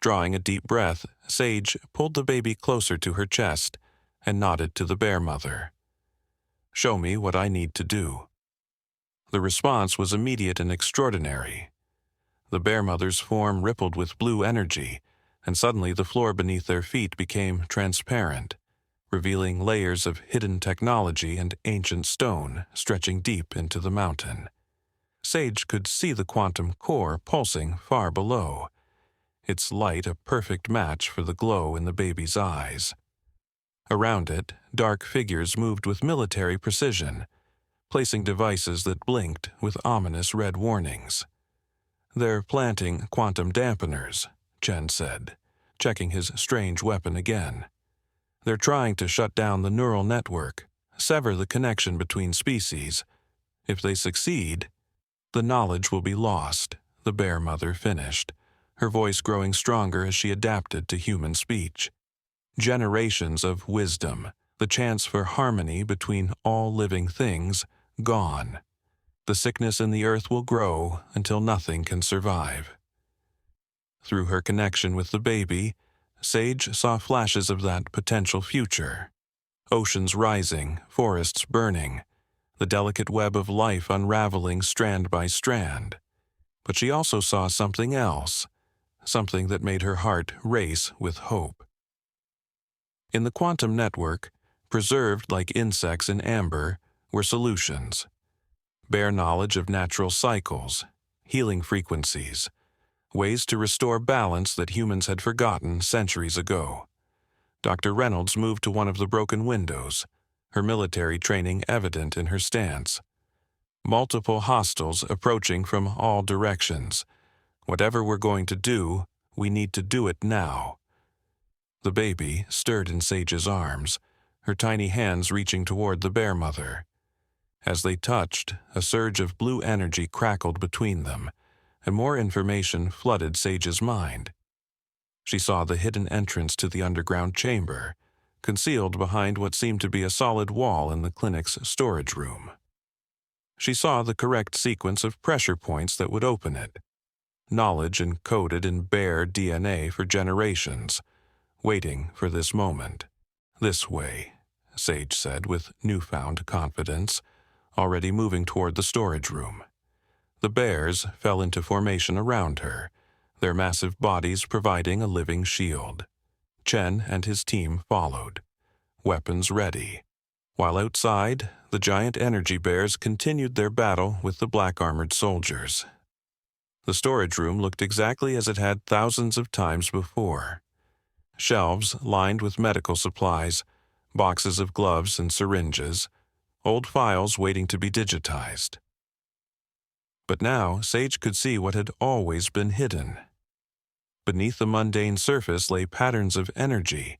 Drawing a deep breath, Sage pulled the baby closer to her chest and nodded to the bear mother. "Show me what I need to do." The response was immediate and extraordinary. The bear mother's form rippled with blue energy, and suddenly the floor beneath their feet became transparent, revealing layers of hidden technology and ancient stone stretching deep into the mountain. Sage could see the quantum core pulsing far below, its light a perfect match for the glow in the baby's eyes. Around it, dark figures moved with military precision, placing devices that blinked with ominous red warnings. "They're planting quantum dampeners," Chen said, checking his strange weapon again. "They're trying to shut down the neural network, sever the connection between species. If they succeed, the knowledge will be lost," the bear mother finished, her voice growing stronger as she adapted to human speech. "Generations of wisdom, the chance for harmony between all living things, gone. The sickness in the earth will grow until nothing can survive." Through her connection with the baby, Sage saw flashes of that potential future. Oceans rising, forests burning, the delicate web of life unraveling strand by strand. But she also saw something else, something that made her heart race with hope. In the quantum network, preserved like insects in amber, were solutions. Bare knowledge of natural cycles, healing frequencies, ways to restore balance that humans had forgotten centuries ago. Dr. Reynolds moved to one of the broken windows, her military training evident in her stance. Multiple hostiles approaching from all directions. Whatever we're going to do, we need to do it now. The baby stirred in Sage's arms, her tiny hands reaching toward the bear mother. As they touched, a surge of blue energy crackled between them, and more information flooded Sage's mind. She saw the hidden entrance to the underground chamber, concealed behind what seemed to be a solid wall in the clinic's storage room. She saw the correct sequence of pressure points that would open it, knowledge encoded in bare DNA for generations, waiting for this moment. This way, Sage said with newfound confidence, already moving toward the storage room. The bears fell into formation around her, their massive bodies providing a living shield. Chen and his team followed, weapons ready, while outside, the giant energy bears continued their battle with the black-armored soldiers. The storage room looked exactly as it had thousands of times before. Shelves lined with medical supplies, boxes of gloves and syringes, old files waiting to be digitized. But now Sage could see what had always been hidden. Beneath the mundane surface lay patterns of energy,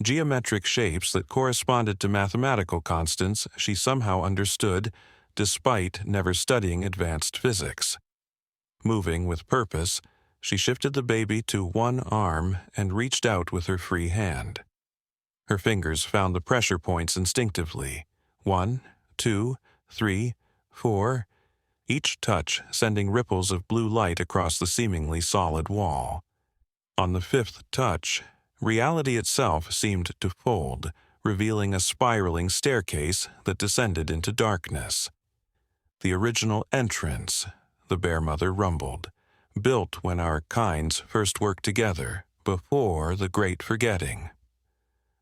geometric shapes that corresponded to mathematical constants she somehow understood despite never studying advanced physics. Moving with purpose, she shifted the baby to one arm and reached out with her free hand. Her fingers found the pressure points instinctively. 1, 2, 3, 4, each touch sending ripples of blue light across the seemingly solid wall. On the fifth touch, reality itself seemed to fold, revealing a spiraling staircase that descended into darkness. The original entrance, the bear mother rumbled, built when our kinds first worked together, before the Great Forgetting.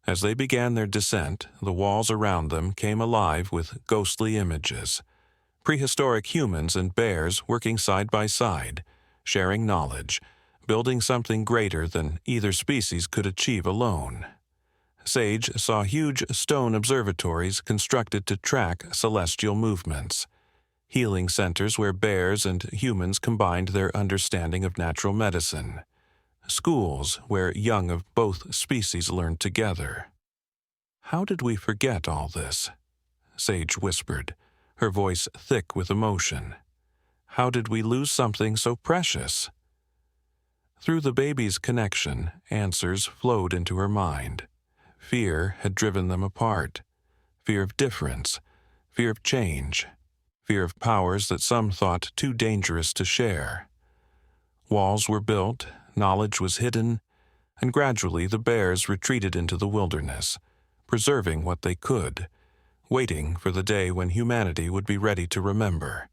As they began their descent, the walls around them came alive with ghostly images. Prehistoric humans and bears working side by side, sharing knowledge, building something greater than either species could achieve alone. Sage saw huge stone observatories constructed to track celestial movements, healing centers where bears and humans combined their understanding of natural medicine, schools where young of both species learned together. "How did we forget all this?" Sage whispered, her voice thick with emotion. "How did we lose something so precious?" Through the baby's connection, answers flowed into her mind. Fear had driven them apart. Fear of difference, fear of change, fear of powers that some thought too dangerous to share. Walls were built, knowledge was hidden, and gradually the bears retreated into the wilderness, preserving what they could, waiting for the day when humanity would be ready to remember.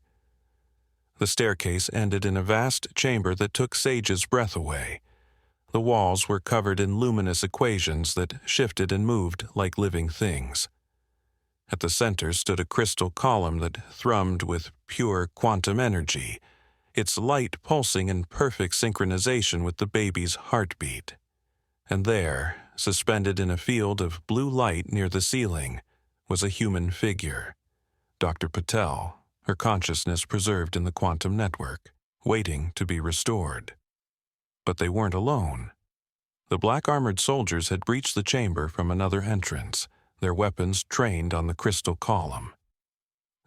The staircase ended in a vast chamber that took Sage's breath away. The walls were covered in luminous equations that shifted and moved like living things. At the center stood a crystal column that thrummed with pure quantum energy, its light pulsing in perfect synchronization with the baby's heartbeat. And there, suspended in a field of blue light near the ceiling, was a human figure, Dr. Patel, her consciousness preserved in the quantum network, waiting to be restored. But they weren't alone. The black-armored soldiers had breached the chamber from another entrance, their weapons trained on the crystal column.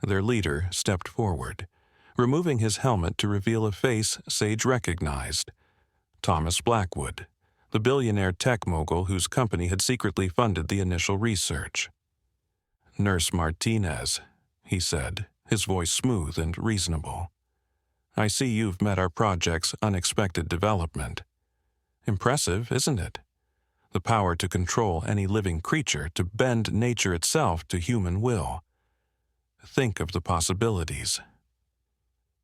Their leader stepped forward, removing his helmet to reveal a face Sage recognized: Thomas Blackwood, the billionaire tech mogul whose company had secretly funded the initial research. "Nurse Martinez," he said, his voice smooth and reasonable. "I see you've met our project's unexpected development. Impressive, isn't it? The power to control any living creature, to bend nature itself to human will. Think of the possibilities."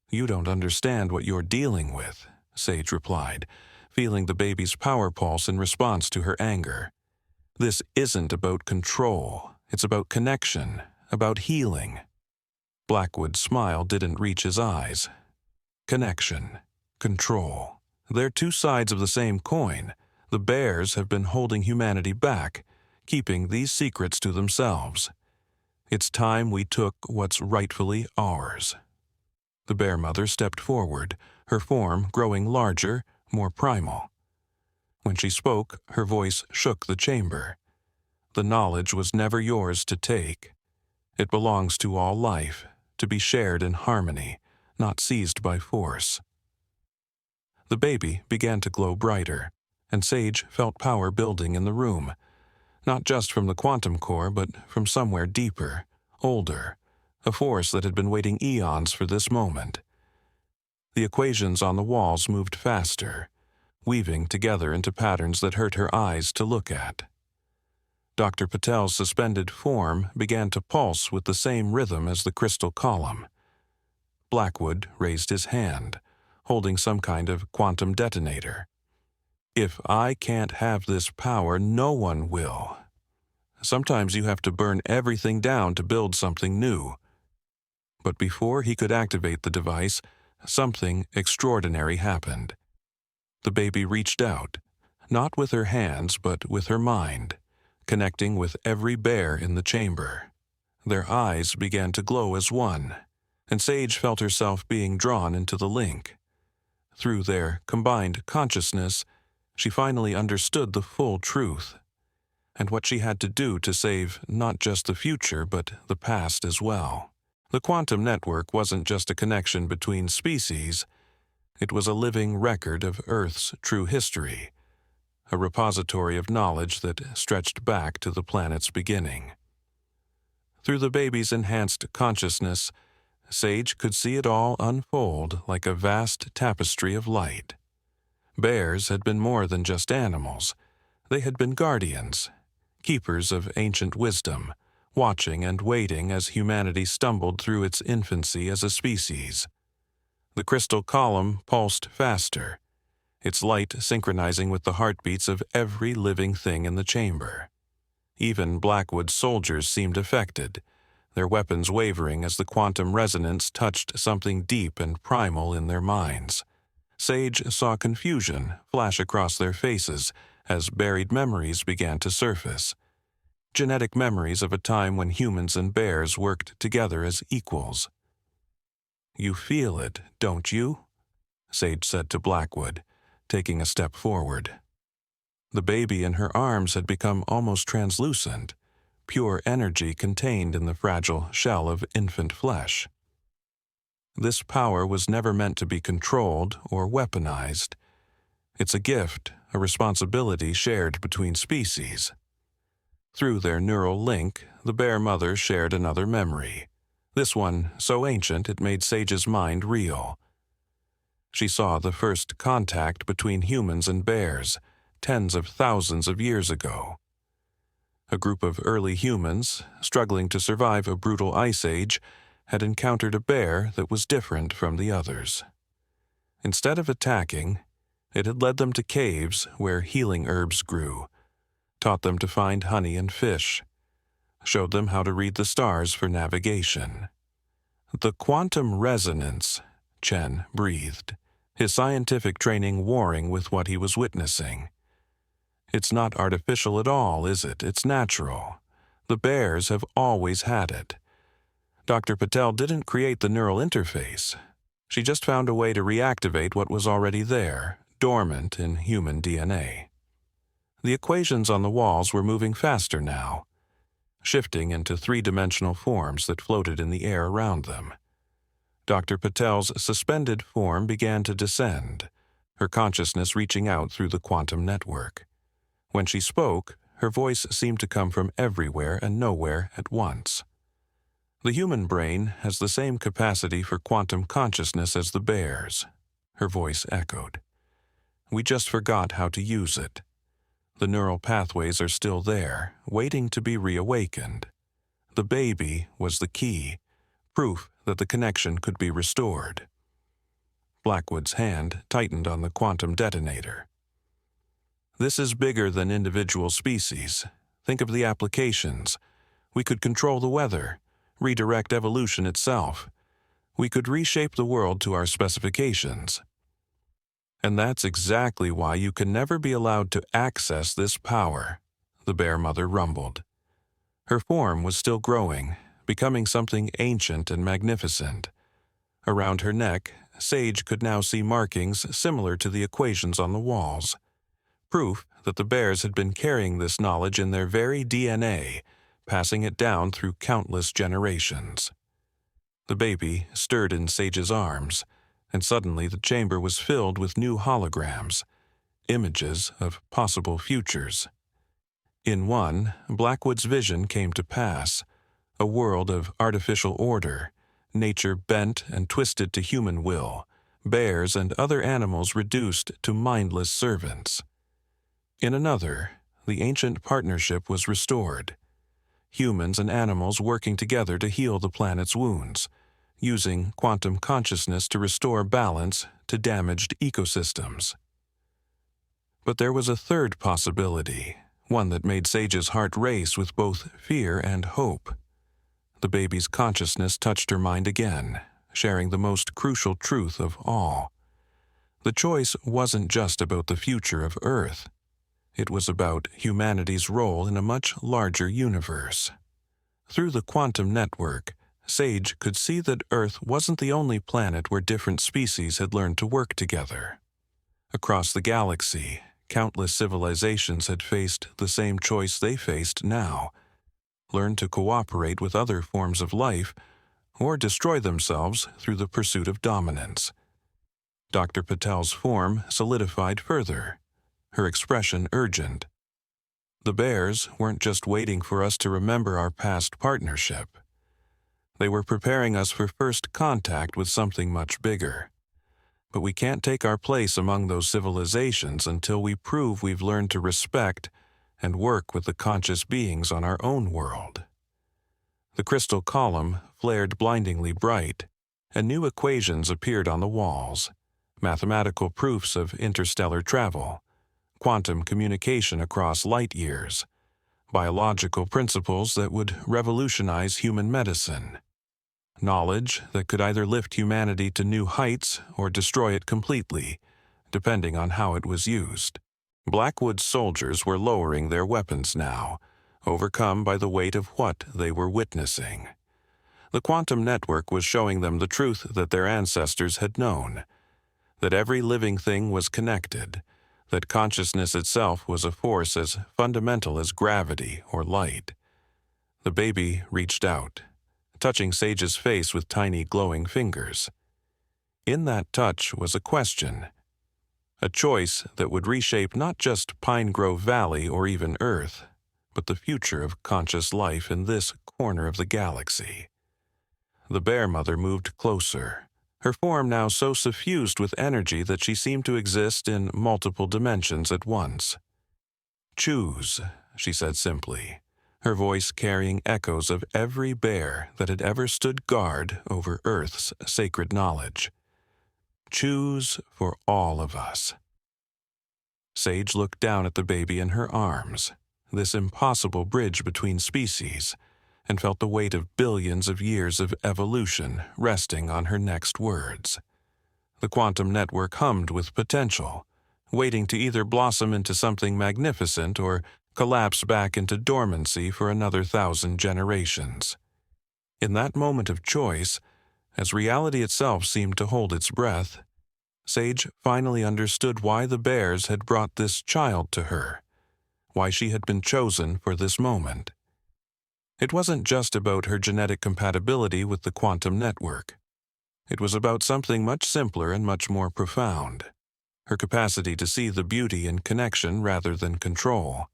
"You don't understand what you're dealing with," Sage replied, feeling the baby's power pulse in response to her anger. This isn't about control. It's about connection, about healing. Blackwood's smile didn't reach his eyes. Connection, control. They're two sides of the same coin. The bears have been holding humanity back, keeping these secrets to themselves. It's time we took what's rightfully ours. The bear mother stepped forward, her form growing larger, more primal. When she spoke, her voice shook the chamber. The knowledge was never yours to take. It belongs to all life, to be shared in harmony, not seized by force. The baby began to glow brighter, and Sage felt power building in the room, not just from the quantum core, but from somewhere deeper, older, a force that had been waiting eons for this moment. The equations on the walls moved faster, weaving together into patterns that hurt her eyes to look at. Dr. Patel's suspended form began to pulse with the same rhythm as the crystal column. Blackwood raised his hand, holding some kind of quantum detonator. If I can't have this power, no one will. Sometimes you have to burn everything down to build something new. But before he could activate the device, something extraordinary happened. The baby reached out, not with her hands but with her mind, connecting with every bear in the chamber. Their eyes began to glow as one, and Sage felt herself being drawn into the link. Through their combined consciousness, she finally understood the full truth, and what she had to do to save not just the future but the past as well. The quantum network wasn't just a connection between species, it was a living record of Earth's true history, a repository of knowledge that stretched back to the planet's beginning. Through the baby's enhanced consciousness, Sage could see it all unfold like a vast tapestry of light. Bears had been more than just animals. They had been guardians, keepers of ancient wisdom, watching and waiting as humanity stumbled through its infancy as a species. The crystal column pulsed faster, its light synchronizing with the heartbeats of every living thing in the chamber. Even Blackwood's soldiers seemed affected, their weapons wavering as the quantum resonance touched something deep and primal in their minds. Sage saw confusion flash across their faces as buried memories began to surface. Genetic memories of a time when humans and bears worked together as equals. "You feel it, don't you?" Sage said to Blackwood, taking a step forward. The baby in her arms had become almost translucent, pure energy contained in the fragile shell of infant flesh. This power was never meant to be controlled or weaponized. It's a gift, a responsibility shared between species. Through their neural link, the bear mother shared another memory, this one so ancient it made Sage's mind reel. She saw the first contact between humans and bears, tens of thousands of years ago. A group of early humans, struggling to survive a brutal ice age, had encountered a bear that was different from the others. Instead of attacking, it had led them to caves where healing herbs grew, taught them to find honey and fish, showed them how to read the stars for navigation. The quantum resonance, Chen breathed, his scientific training warring with what he was witnessing. It's not artificial at all, is it? It's natural. The bears have always had it. Dr. Patel didn't create the neural interface. She just found a way to reactivate what was already there, dormant in human DNA. The equations on the walls were moving faster now, shifting into three-dimensional forms that floated in the air around them. Dr. Patel's suspended form began to descend, her consciousness reaching out through the quantum network. When she spoke, her voice seemed to come from everywhere and nowhere at once. The human brain has the same capacity for quantum consciousness as the bears, her voice echoed. We just forgot how to use it. The neural pathways are still there, waiting to be reawakened. The baby was the key, proof that the connection could be restored. Blackwood's hand tightened on the quantum detonator. This is bigger than individual species. Think of the applications. We could control the weather, redirect evolution itself. We could reshape the world to our specifications. And that's exactly why you can never be allowed to access this power, the bear mother rumbled. Her form was still growing, becoming something ancient and magnificent. Around her neck, Sage could now see markings similar to the equations on the walls. Proof that the bears had been carrying this knowledge in their very DNA, passing it down through countless generations. The baby stirred in Sage's arms, and suddenly the chamber was filled with new holograms, images of possible futures. In one, Blackwood's vision came to pass, a world of artificial order, nature bent and twisted to human will, bears and other animals reduced to mindless servants. In another, the ancient partnership was restored, humans and animals working together to heal the planet's wounds, using quantum consciousness to restore balance to damaged ecosystems. But there was a third possibility, one that made Sage's heart race with both fear and hope. The baby's consciousness touched her mind again, sharing the most crucial truth of all. The choice wasn't just about the future of Earth. It was about humanity's role in a much larger universe. Through the quantum network, Sage could see that Earth wasn't the only planet where different species had learned to work together. Across the galaxy, countless civilizations had faced the same choice they faced now: learn to cooperate with other forms of life or destroy themselves through the pursuit of dominance. Dr. Patel's form solidified further, her expression urgent. The bears weren't just waiting for us to remember our past partnership. They were preparing us for first contact with something much bigger. But we can't take our place among those civilizations until we prove we've learned to respect and work with the conscious beings on our own world. The crystal column flared blindingly bright, and new equations appeared on the walls, mathematical proofs of interstellar travel, quantum communication across light years, biological principles that would revolutionize human medicine, knowledge that could either lift humanity to new heights or destroy it completely, depending on how it was used. Blackwood's soldiers were lowering their weapons now, overcome by the weight of what they were witnessing. The quantum network was showing them the truth that their ancestors had known, that every living thing was connected, that consciousness itself was a force as fundamental as gravity or light. The baby reached out, touching Sage's face with tiny glowing fingers. In that touch was a question, a choice that would reshape not just Pine Grove Valley or even Earth, but the future of conscious life in this corner of the galaxy. The bear mother moved closer, her form now so suffused with energy that she seemed to exist in multiple dimensions at once. "Choose," she said simply, her voice carrying echoes of every bear that had ever stood guard over Earth's sacred knowledge. "Choose for all of us." Sage looked down at the baby in her arms, this impossible bridge between species, and felt the weight of billions of years of evolution resting on her next words. The quantum network hummed with potential, waiting to either blossom into something magnificent or collapse back into dormancy for another 1,000 generations. In that moment of choice, as reality itself seemed to hold its breath, Sage finally understood why the bears had brought this child to her, why she had been chosen for this moment. It wasn't just about her genetic compatibility with the quantum network. It was about something much simpler and much more profound, her capacity to see the beauty in connection rather than control,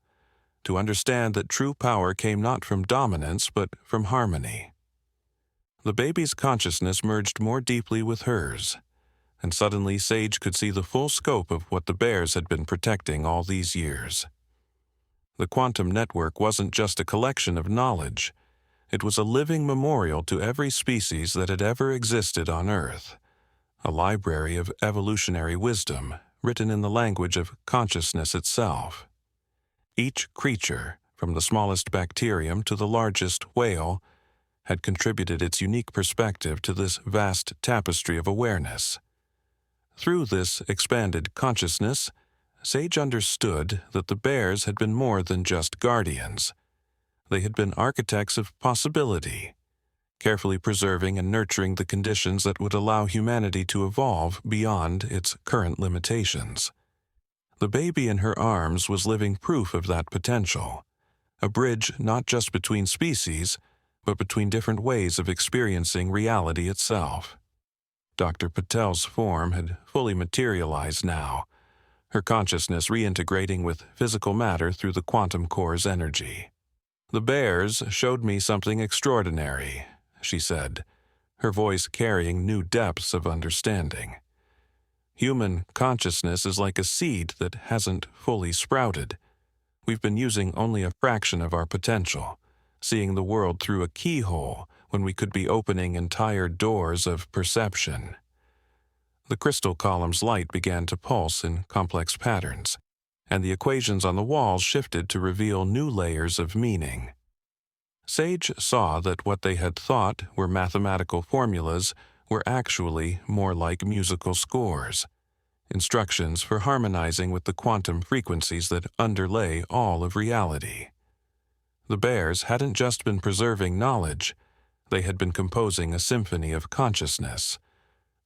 to understand that true power came not from dominance but from harmony. The baby's consciousness merged more deeply with hers, and suddenly Sage could see the full scope of what the bears had been protecting all these years. The quantum network wasn't just a collection of knowledge. It was a living memorial to every species that had ever existed on Earth, a library of evolutionary wisdom, written in the language of consciousness itself. Each creature, from the smallest bacterium to the largest whale, had contributed its unique perspective to this vast tapestry of awareness. Through this expanded consciousness, Sage understood that the bears had been more than just guardians. They had been architects of possibility, carefully preserving and nurturing the conditions that would allow humanity to evolve beyond its current limitations. The baby in her arms was living proof of that potential, a bridge not just between species, but between different ways of experiencing reality itself. Dr. Patel's form had fully materialized now, her consciousness reintegrating with physical matter through the quantum core's energy. "The bears showed me something extraordinary," she said, her voice carrying new depths of understanding. "Human consciousness is like a seed that hasn't fully sprouted. We've been using only a fraction of our potential, seeing the world through a keyhole when we could be opening entire doors of perception." The crystal column's light began to pulse in complex patterns, and the equations on the walls shifted to reveal new layers of meaning. Sage saw that what they had thought were mathematical formulas were actually more like musical scores, instructions for harmonizing with the quantum frequencies that underlay all of reality. The bears hadn't just been preserving knowledge, they had been composing a symphony of consciousness,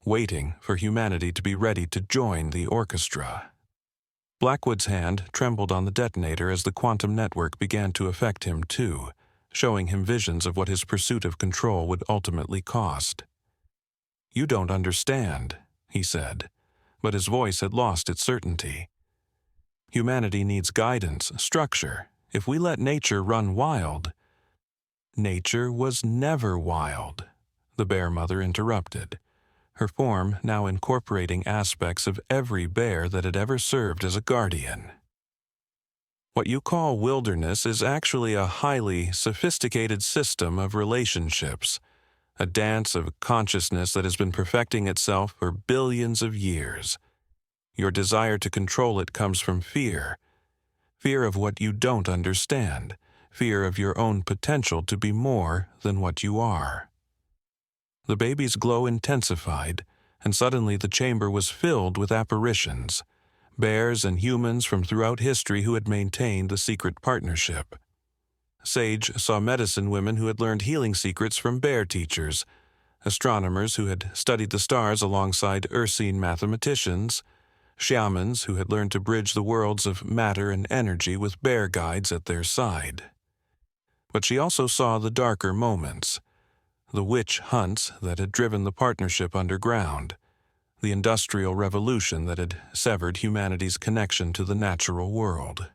waiting for humanity to be ready to join the orchestra. Blackwood's hand trembled on the detonator as the quantum network began to affect him too, showing him visions of what his pursuit of control would ultimately cost. "You don't understand," he said, but his voice had lost its certainty. "Humanity needs guidance, structure. If we let nature run wild—" "Nature was never wild," the bear mother interrupted, her form now incorporating aspects of every bear that had ever served as a guardian. "What you call wilderness is actually a highly sophisticated system of relationships, a dance of consciousness that has been perfecting itself for billions of years. Your desire to control it comes from fear. Fear of what you don't understand, fear of your own potential to be more than what you are." The baby's glow intensified, and suddenly the chamber was filled with apparitions, bears and humans from throughout history who had maintained the secret partnership. Sage saw medicine women who had learned healing secrets from bear teachers, astronomers who had studied the stars alongside Ursine mathematicians, shamans who had learned to bridge the worlds of matter and energy with bear guides at their side. But she also saw the darker moments, the witch hunts that had driven the partnership underground, the industrial revolution that had severed humanity's connection to the natural world,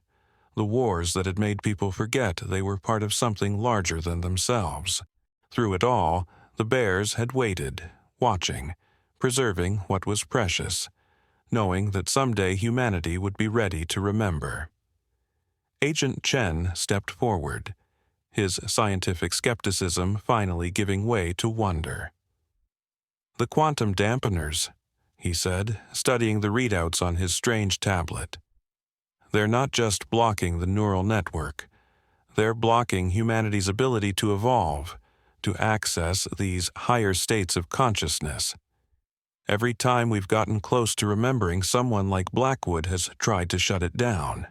the wars that had made people forget they were part of something larger than themselves. Through it all, the bears had waited, watching, preserving what was precious, knowing that someday humanity would be ready to remember. Agent Chen stepped forward, his scientific skepticism finally giving way to wonder. "The quantum dampeners," he said, studying the readouts on his strange tablet. "They're not just blocking the neural network. They're blocking humanity's ability to evolve, to access these higher states of consciousness. Every time we've gotten close to remembering, someone like Blackwood has tried to shut it down."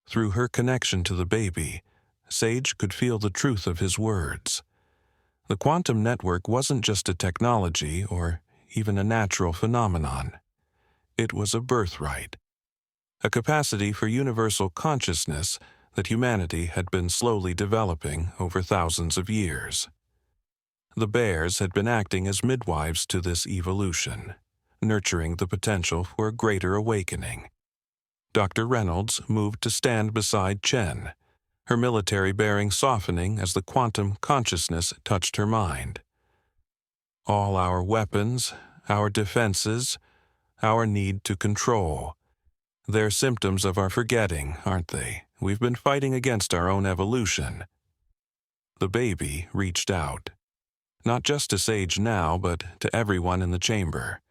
Through her connection to the baby, Sage could feel the truth of his words. The quantum network wasn't just a technology or even a natural phenomenon. It was a birthright, a capacity for universal consciousness that humanity had been slowly developing over thousands of years. The bears had been acting as midwives to this evolution, nurturing the potential for a greater awakening. Dr. Reynolds moved to stand beside Chen, her military bearing softening as the quantum consciousness touched her mind. "All our weapons, our defenses, our need to control. They're symptoms of our forgetting, aren't they? We've been fighting against our own evolution." The baby reached out, not just to Sage now, but to everyone in the chamber.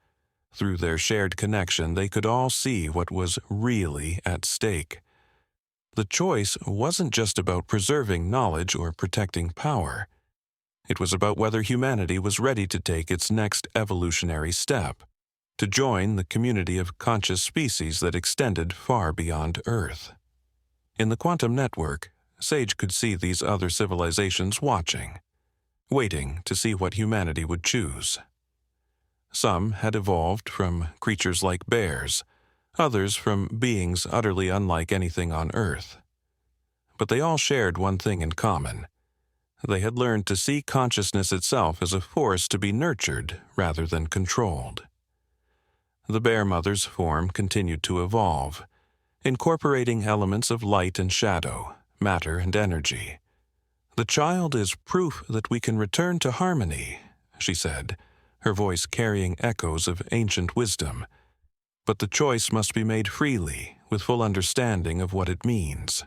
Through their shared connection, they could all see what was really at stake. The choice wasn't just about preserving knowledge or protecting power. It was about whether humanity was ready to take its next evolutionary step, to join the community of conscious species that extended far beyond Earth. In the quantum network, Sage could see these other civilizations watching, waiting to see what humanity would choose. Some had evolved from creatures like bears, others from beings utterly unlike anything on Earth. But they all shared one thing in common. They had learned to see consciousness itself as a force to be nurtured rather than controlled. The bear mother's form continued to evolve, incorporating elements of light and shadow, matter and energy. "The child is proof that we can return to harmony," she said, her voice carrying echoes of ancient wisdom. "But the choice must be made freely, with full understanding of what it means."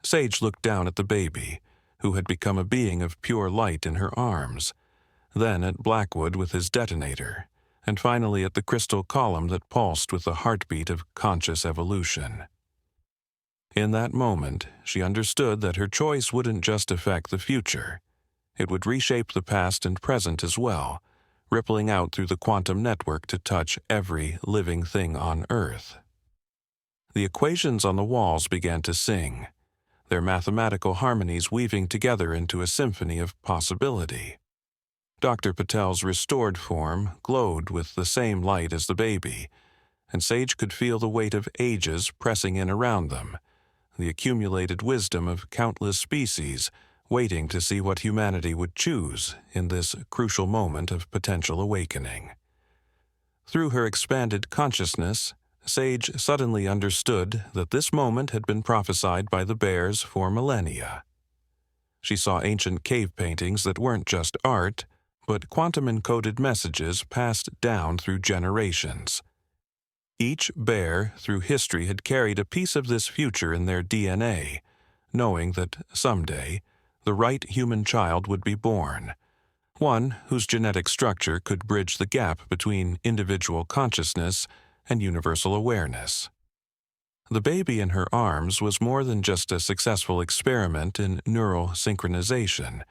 Sage looked down at the baby, who had become a being of pure light in her arms, then at Blackwood with his detonator, and finally at the crystal column that pulsed with the heartbeat of conscious evolution. In that moment, she understood that her choice wouldn't just affect the future. It would reshape the past and present as well, rippling out through the quantum network to touch every living thing on Earth. The equations on the walls began to sing, their mathematical harmonies weaving together into a symphony of possibility. Dr. Patel's restored form glowed with the same light as the baby, and Sage could feel the weight of ages pressing in around them, the accumulated wisdom of countless species waiting to see what humanity would choose in this crucial moment of potential awakening. Through her expanded consciousness, Sage suddenly understood that this moment had been prophesied by the bears for millennia. She saw ancient cave paintings that weren't just art, but quantum-encoded messages passed down through generations. Each bear through history had carried a piece of this future in their DNA, knowing that someday the right human child would be born, one whose genetic structure could bridge the gap between individual consciousness and universal awareness. The baby in her arms was more than just a successful experiment in neural synchronization.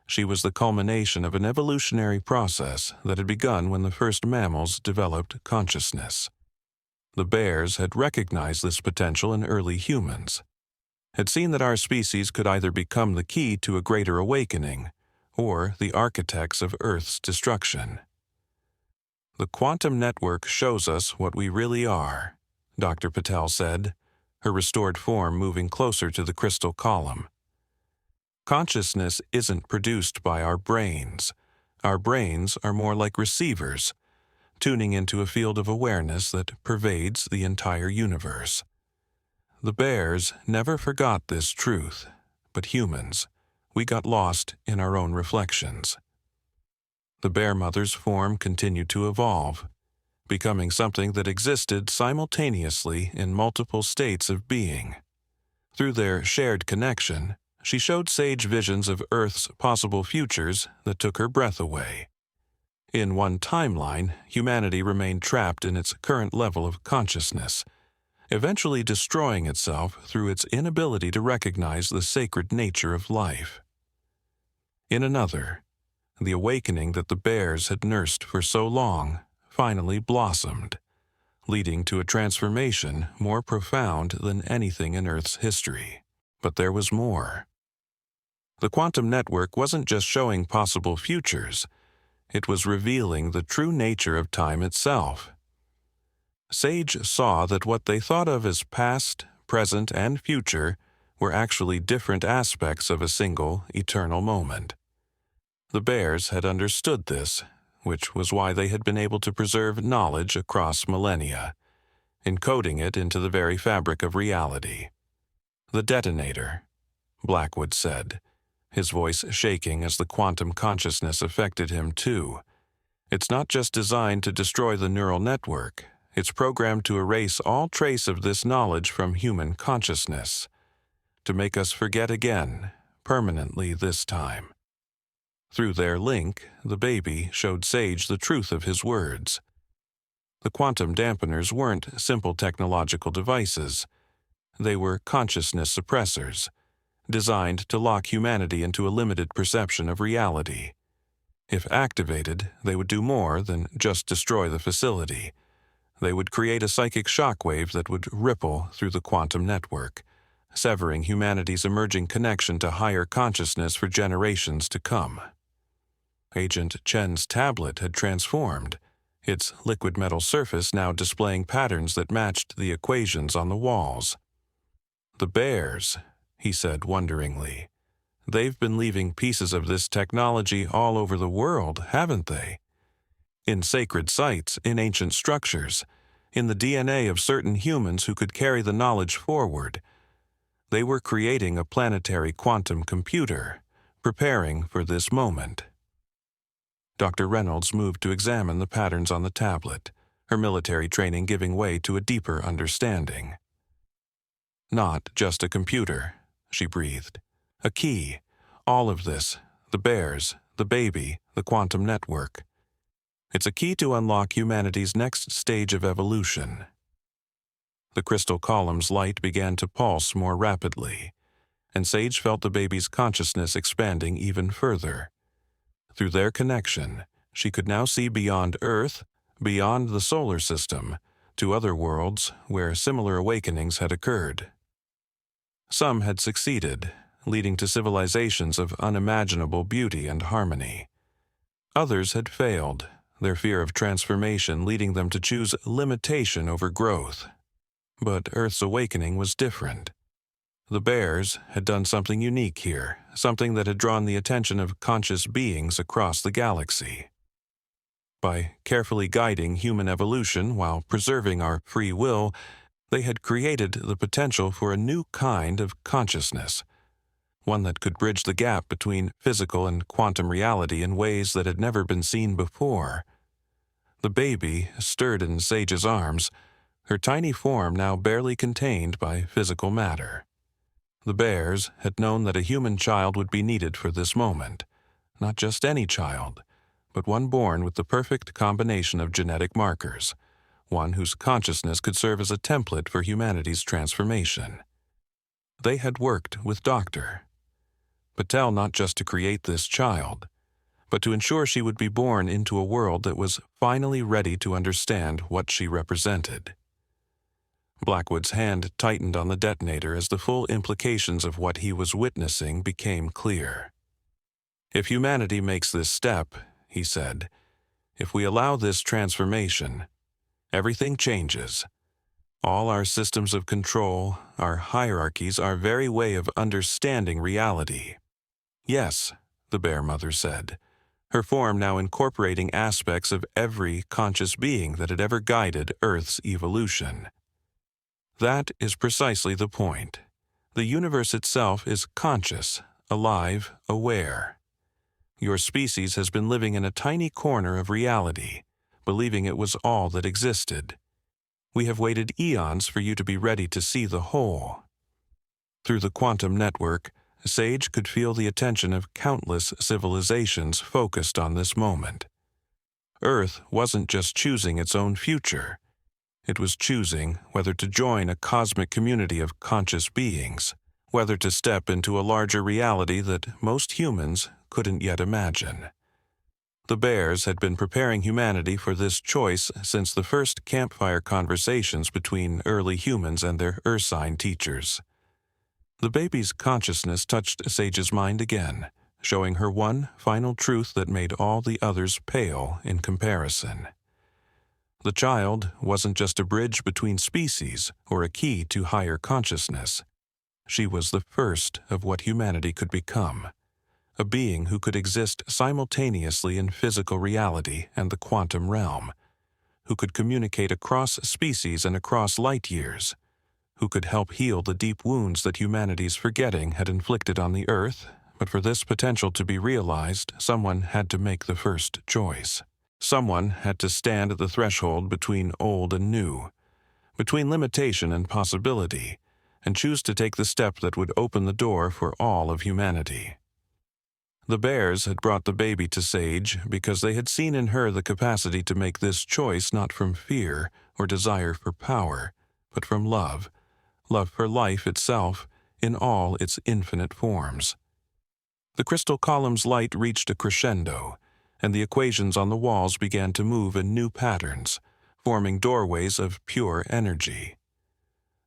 She was the culmination of an evolutionary process that had begun when the first mammals developed consciousness. The bears had recognized this potential in early humans, had seen that our species could either become the key to a greater awakening or the architects of Earth's destruction. "The quantum network shows us what we really are," Dr. Patel said, her restored form moving closer to the crystal column. "Consciousness isn't produced by our brains. Our brains are more like receivers, tuning into a field of awareness that pervades the entire universe." The bears never forgot this truth, but humans, we got lost in our own reflections. The bear mother's form continued to evolve, becoming something that existed simultaneously in multiple states of being. Through their shared connection, she showed Sage visions of Earth's possible futures that took her breath away. In one timeline, humanity remained trapped in its current level of consciousness, eventually destroying itself through its inability to recognize the sacred nature of life. In another, the awakening that the bears had nursed for so long finally blossomed, leading to a transformation more profound than anything in Earth's history. But there was more. The quantum network wasn't just showing possible futures, it was revealing the true nature of time itself. Sage saw that what they thought of as past, present, and future were actually different aspects of a single, eternal moment. The bears had understood this, which was why they had been able to preserve knowledge across millennia, encoding it into the very fabric of reality. "The detonator," Blackwood said, his voice shaking as the quantum consciousness affected him too. "It's not just designed to destroy the neural network. It's programmed to erase all trace of this knowledge from human consciousness, to make us forget again, permanently this time." Through their link, the baby showed Sage the truth of his words. The quantum dampeners weren't simple technological devices. They were consciousness suppressors, designed to lock humanity into a limited perception of reality. If activated, they would do more than just destroy the facility. They would create a psychic shockwave that would ripple through the quantum network, severing humanity's emerging connection to higher consciousness for generations to come. Agent Chen's tablet had transformed, its liquid metal surface now displaying patterns that matched the equations on the walls. "The bears," he said wonderingly. "They've been leaving pieces of this technology all over the world, haven't they? In sacred sites, in ancient structures, in the DNA of certain humans who could carry the knowledge forward. They were creating a planetary quantum computer, preparing for this moment." Dr. Reynolds moved to examine the patterns on the tablet, her military training giving way to a deeper understanding. "Not just a computer," she breathed. "A key. All of this, the bears, the baby, the quantum network. It's a key to unlock humanity's next stage of evolution." The crystal column's light began to pulse more rapidly, and Sage felt the baby's consciousness expanding even further. Through their connection, she could now see beyond Earth, beyond the solar system, to other worlds where similar awakenings had occurred. Some had succeeded, leading to civilizations of unimaginable beauty and harmony. Others had failed, their fear of transformation leading them to choose limitation over growth. But Earth's awakening was different. The bears had done something unique here, something that had drawn the attention of conscious beings across the galaxy. By carefully guiding human evolution while preserving our free will, they had created the potential for a new kind of consciousness, one that could bridge the gap between physical and quantum reality in ways that had never been seen before. The baby stirred in Sage's arms, her tiny form now barely contained by physical matter. The bears had known that a human child would be needed for this moment, not just any child, but one born with the perfect combination of genetic markers, one whose consciousness could serve as a template for humanity's transformation. They had worked with Dr. Patel not just to create this child, but to ensure she would be born into a world that was finally ready to understand what she represented. Blackwood's hand tightened on the detonator as the full implications of what he was witnessing became clear. "If humanity makes this step," he said, "if we allow this transformation, everything changes. All our systems of control, our hierarchies, our very way of understanding reality." "Yes," the bear mother said, her form now incorporating aspects of every conscious being that had ever guided Earth's evolution. "That is precisely the point. The universe itself is conscious, alive, aware. Your species has been living in a tiny corner of reality, believing it was all that existed. We have waited eons for you to be ready to see the whole." Through the quantum network, Sage could feel the attention of countless civilizations focused on this moment. Earth wasn't just choosing its own future. It was choosing whether to join a cosmic community of conscious beings, whether to step into a larger reality that most humans couldn't yet imagine. The bears had been preparing humanity for this choice since the first campfire conversations between early humans and their Ursine teachers. The baby's consciousness touched Sage's mind again, showing her one final truth that made all the others pale in comparison. The child wasn't just a bridge between species or a key to higher consciousness. She was the first of what humanity could become, a being who could exist simultaneously in physical reality and the quantum realm, who could communicate across species and across light years, who could help heal the deep wounds that humanity's forgetting had inflicted on the Earth. But for this potential to be realized, someone had to make the first choice. Someone had to stand at the threshold between old and new, between limitation and possibility, and choose to take the step that would open the door for all of humanity. The bears had brought the baby to Sage because they had seen in her the capacity to make this choice not from fear or desire for power, but from love for life itself in all its infinite forms. The crystal column's light reached a crescendo, and the equations on the walls began to move in new patterns, forming doorways of pure energy.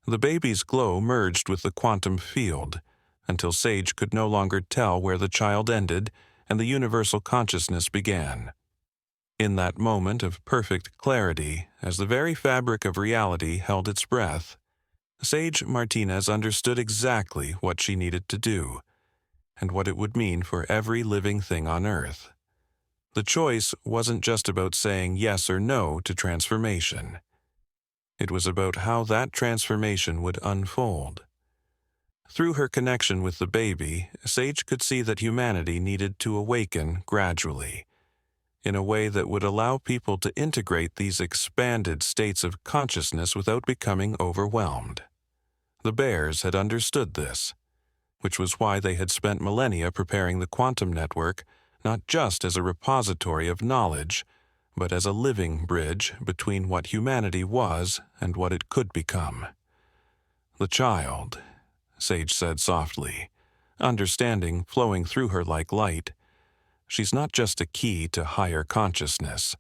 The baby's glow merged with the quantum field, until Sage could no longer tell where the child ended and the universal consciousness began. In that moment of perfect clarity, as the very fabric of reality held its breath, Sage Martinez understood exactly what she needed to do, and what it would mean for every living thing on Earth. The choice wasn't just about saying yes or no to transformation. It was about how that transformation would unfold. Through her connection with the baby, Sage could see that humanity needed to awaken gradually, in a way that would allow people to integrate these expanded states of consciousness without becoming overwhelmed. The bears had understood this, which was why they had spent millennia preparing the quantum network not just as a repository of knowledge, but as a living bridge between what humanity was and what it could become. "The child," Sage said softly, understanding flowing through her like light. "She's not just a key to higher consciousness.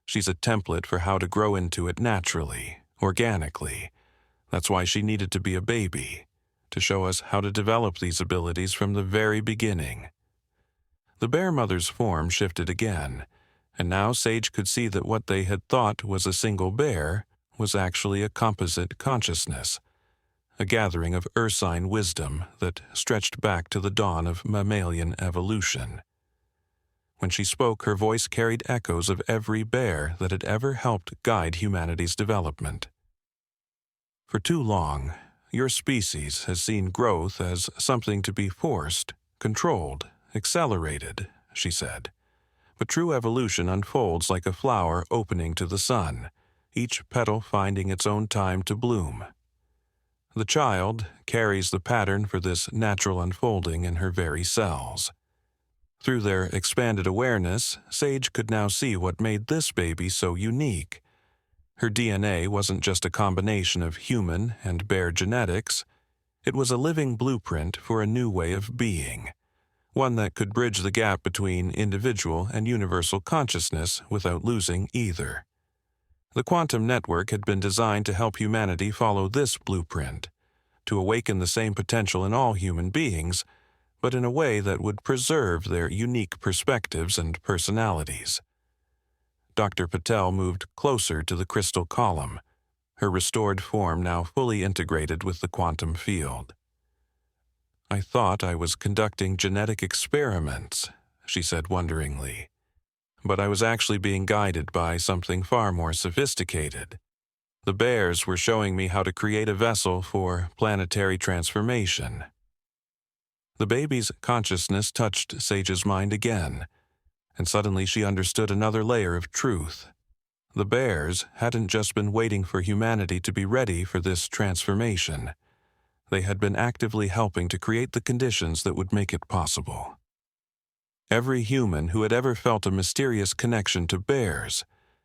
She's a template for how to grow into it naturally, organically. That's why she needed to be a baby, to show us how to develop these abilities from the very beginning." The bear mother's form shifted again, and now Sage could see that what they had thought was a single bear was actually a composite consciousness, a gathering of ursine wisdom that stretched back to the dawn of mammalian evolution. When she spoke, her voice carried echoes of every bear that had ever helped guide humanity's development. "For too long, your species has seen growth as something to be forced, controlled, accelerated," she said. "But true evolution unfolds like a flower opening to the sun, each petal finding its own time to bloom. The child carries the pattern for this natural unfolding in her very cells." Through their expanded awareness, Sage could now see what made this baby so unique. Her DNA wasn't just a combination of human and bear genetics. It was a living blueprint for a new way of being, one that could bridge the gap between individual and universal consciousness without losing either. The quantum network had been designed to help humanity follow this blueprint, to awaken the same potential in all human beings, but in a way that would preserve their unique perspectives and personalities. Dr. Patel moved closer to the crystal column, her restored form now fully integrated with the quantum field. "I thought I was conducting genetic experiments," she said wonderingly. "But I was actually being guided by something far more sophisticated. The bears were showing me how to create a vessel for planetary transformation." The baby's consciousness touched Sage's mind again, and suddenly she understood another layer of truth. The bears hadn't just been waiting for humanity to be ready for this transformation. They had been actively helping to create the conditions that would make it possible. Every human who had ever felt a mysterious connection to bears,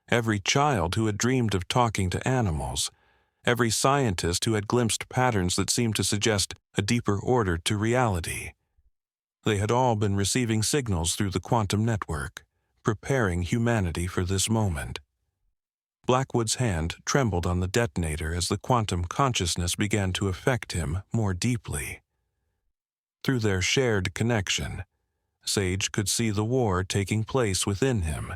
every child who had dreamed of talking to animals, every scientist who had glimpsed patterns that seemed to suggest a deeper order to reality. They had all been receiving signals through the quantum network, preparing humanity for this moment. Blackwood's hand trembled on the detonator as the quantum consciousness began to affect him more deeply. Through their shared connection, Sage could see the war taking place within him,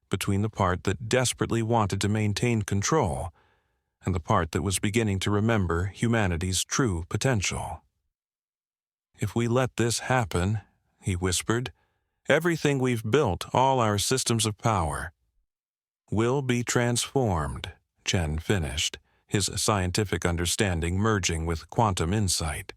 between the part that desperately wanted to maintain control and the part that was beginning to remember humanity's true potential. "If we let this happen," he whispered, "everything we've built, all our systems of power, will be transformed," Chen finished, his scientific understanding merging with quantum insight.